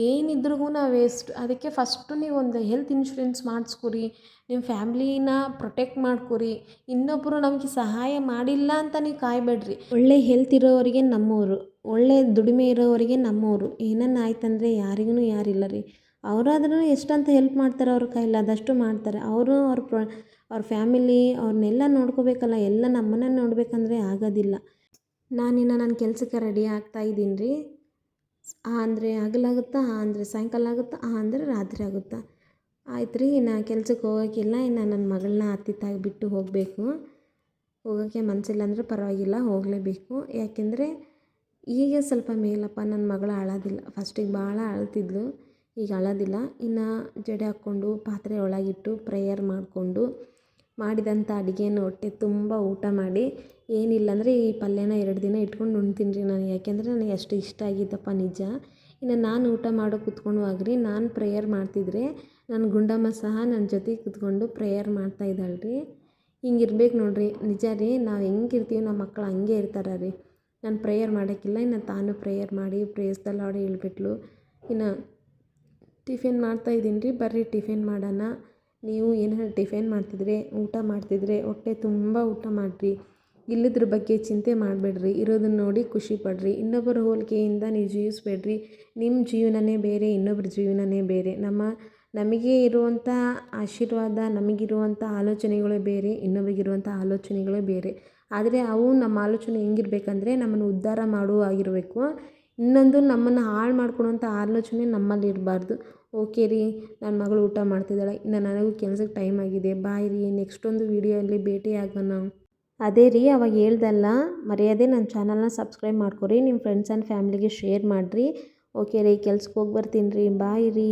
ಏನಿದ್ರಿಗೂ ವೇಸ್ಟ್. ಅದಕ್ಕೆ ಫಸ್ಟು ನೀವು ಒಂದು ಹೆಲ್ತ್ ಇನ್ಶೂರೆನ್ಸ್ ಮಾಡಿಸ್ಕೊರಿ, ನಿಮ್ಮ ಫ್ಯಾಮ್ಲಿನ ಪ್ರೊಟೆಕ್ಟ್ ಮಾಡ್ಕೊರಿ. ಇನ್ನೊಬ್ಬರು ನಮಗೆ ಸಹಾಯ ಮಾಡಿಲ್ಲ ಅಂತ ನೀವು ಕಾಯಬೇಡ್ರಿ. ಒಳ್ಳೆ ಹೆಲ್ತ್ ಇರೋವರಿಗೆ ನಮ್ಮವರು, ಒಳ್ಳೆ ದುಡಿಮೆ ಇರೋವರಿಗೆ ನಮ್ಮವರು. ಏನನ್ನ ಆಯ್ತಂದರೆ ಯಾರಿಗೂ ಯಾರಿಲ್ಲ ರೀ. ಅವರಾದ್ರೂ ಎಷ್ಟಂತ ಹೆಲ್ಪ್ ಮಾಡ್ತಾರೆ, ಅವ್ರ ಕೈಲಾದಷ್ಟು ಮಾಡ್ತಾರೆ. ಅವರು ಅವ್ರ ಫ್ಯಾಮಿಲಿ ಅವ್ರನ್ನೆಲ್ಲ ನೋಡ್ಕೋಬೇಕಲ್ಲ, ಎಲ್ಲ ನಮ್ಮನ್ನು ನೋಡಬೇಕಂದ್ರೆ ಆಗೋದಿಲ್ಲ. ನಾನಿನ್ನು ನನ್ನ ಕೆಲಸಕ್ಕೆ ರೆಡಿ ಆಗ್ತಾಯಿದ್ದೀನಿ ರೀ. ಅಂದರೆ ಹಗಲಾಗುತ್ತಾ, ಅಂದರೆ ಸಾಯಂಕಾಲ ಆಗುತ್ತಾ, ಅಂದರೆ ರಾತ್ರಿ ಆಗುತ್ತಾ. ಆಯ್ತು ರೀ, ಇನ್ನು ಕೆಲ್ಸಕ್ಕೆ ಹೋಗೋಕ್ಕಿಲ್ಲ. ಇನ್ನು ನನ್ನ ಮಗಳನ್ನ ಅತ್ತಿತ್ತಾಗಿ ಬಿಟ್ಟು ಹೋಗಬೇಕು. ಹೋಗೋಕ್ಕೆ ಮನಸ್ಸಿಲ್ಲ ಅಂದರೆ ಪರವಾಗಿಲ್ಲ, ಹೋಗಲೇಬೇಕು. ಯಾಕೆಂದರೆ ಈಗ ಸ್ವಲ್ಪ ಮೇಲಪ್ಪ, ನನ್ನ ಮಗಳು ಅಳೋದಿಲ್ಲ. ಫಸ್ಟಿಗೆ ಭಾಳ ಅಳ್ತಿದ್ಲು, ಈಗ ಅಳೋದಿಲ್ಲ. ಇನ್ನು ಜಡೆ ಹಾಕ್ಕೊಂಡು ಪಾತ್ರೆ ಒಳಗಿಟ್ಟು ಪ್ರೇಯರ್ ಮಾಡಿಕೊಂಡು ಮಾಡಿದಂಥ ಅಡುಗೆಯನ್ನು ಹೊಟ್ಟೆ ತುಂಬ ಊಟ ಮಾಡಿ, ಏನಿಲ್ಲ ಅಂದರೆ ಈ ಪಲ್ಯನ 2 ದಿನ ಇಟ್ಕೊಂಡು ಉಣ್ತೀನಿ ರೀ ನಾನು. ಯಾಕೆಂದರೆ ನನಗೆ ಅಷ್ಟು ಇಷ್ಟ ಆಗಿದ್ದಪ್ಪ ನಿಜ. ಇನ್ನು ನಾನು ಊಟ ಮಾಡೋ ಕೂತ್ಕೊಳ್ಳುವಾಗ್ರಿ ನಾನು ಪ್ರೇಯರ್ ಮಾಡ್ತಿದ್ರೆ ನನ್ನ ಗುಂಡಮ್ಮ ಸಹ ನನ್ನ ಜೊತೆ ಕೂತ್ಕೊಂಡು ಪ್ರೇಯರ್ ಮಾಡ್ತಾಯಿದ್ದಾಳೆ ರೀ. ಹಿಂಗಿರ್ಬೇಕು ನೋಡಿರಿ, ನಿಜ ರೀ. ನಾವು ಹೆಂಗಿರ್ತೀವಿ ನಮ್ಮ ಮಕ್ಕಳು ಹಂಗೆ ಇರ್ತಾರೆ ರೀ. ನಾನು ಪ್ರೇಯರ್ ಮಾಡೋಕ್ಕಿಲ್ಲ, ಇನ್ನು ತಾನು ಪ್ರೇಯರ್ ಮಾಡಿ ಪ್ರೇಸ್ ದ ಲಾರ್ಡ್ ಹೇಳ್ಬಿಟ್ಲು. ಇನ್ನು ಟಿಫಿನ್ ಮಾಡ್ತಾಯಿದ್ದೀನಿ ರೀ, ಬರ್ರಿ ಟಿಫಿನ್ ಮಾಡೋಣ. ನೀವು ಏನಾದ್ರು ಟಿಫಿನ್ ಮಾಡ್ತಿದ್ರೆ, ಊಟ ಮಾಡ್ತಿದ್ರೆ ಹೊಟ್ಟೆ ತುಂಬ ಊಟ ಮಾಡಿರಿ. ಇಲ್ಲದ್ರ ಬಗ್ಗೆ ಚಿಂತೆ ಮಾಡಬೇಡ್ರಿ, ಇರೋದನ್ನ ನೋಡಿ ಖುಷಿ ಪಡ್ರಿ. ಇನ್ನೊಬ್ಬರ ಹೋಲಿಕೆಯಿಂದ ನೀವು ಜೀವಿಸಬೇಡ್ರಿ. ನಿಮ್ಮ ಜೀವನನೇ ಬೇರೆ, ಇನ್ನೊಬ್ಬರ ಜೀವನನೇ ಬೇರೆ. ನಮಗೆ ಇರುವಂಥ ಆಶೀರ್ವಾದ, ನಮಗಿರುವಂಥ ಆಲೋಚನೆಗಳೇ ಬೇರೆ, ಇನ್ನೊಬ್ಬರಿಗಿರುವಂಥ ಆಲೋಚನೆಗಳೇ ಬೇರೆ. ಆದರೆ ಅವು ನಮ್ಮ ಆಲೋಚನೆ ಹೆಂಗಿರ್ಬೇಕಂದ್ರೆ ನಮ್ಮನ್ನು ಉದ್ಧಾರ ಆಗಿರಬೇಕು. ಇನ್ನೊಂದು ನಮ್ಮನ್ನು ಹಾಳು ಮಾಡ್ಕೊಳ್ಳೋಂಥ ಆಲೋಚನೆ ನಮ್ಮಲ್ಲಿ ಇರಬಾರ್ದು. ಓಕೆ ರೀ, ನನ್ನ ಮಗಳು ಊಟ ಮಾಡ್ತಿದ್ದಾಳೆ, ಇನ್ನು ನನಗೂ ಕೆಲ್ಸಕ್ಕೆ ಟೈಮ್ ಆಗಿದೆ, ಬಾಯ್ ರೀ, ನೆಕ್ಸ್ಟೊಂದು ವೀಡಿಯೋಲ್ಲಿ ಭೇಟಿ ಆಗೋಣ. ಅದೇ ರೀ, ಅವಾಗ ಹೇಳ್ದಲ್ಲ, ಮರ್ಯಾದೆ ನನ್ನ ಚಾನಲ್ನ ಸಬ್ಸ್ಕ್ರೈಬ್ ಮಾಡ್ಕೊರಿ, ನಿಮ್ಮ ಫ್ರೆಂಡ್ಸ್ ಆ್ಯಂಡ್ ಫ್ಯಾಮ್ಲಿಗೆ ಶೇರ್ ಮಾಡಿರಿ. ಓಕೆ ರೀ, ಕೆಲ್ಸಕ್ಕೆ ಹೋಗಿ ಬರ್ತೀನಿ ರೀ, ಬಾಯ್ ರೀ.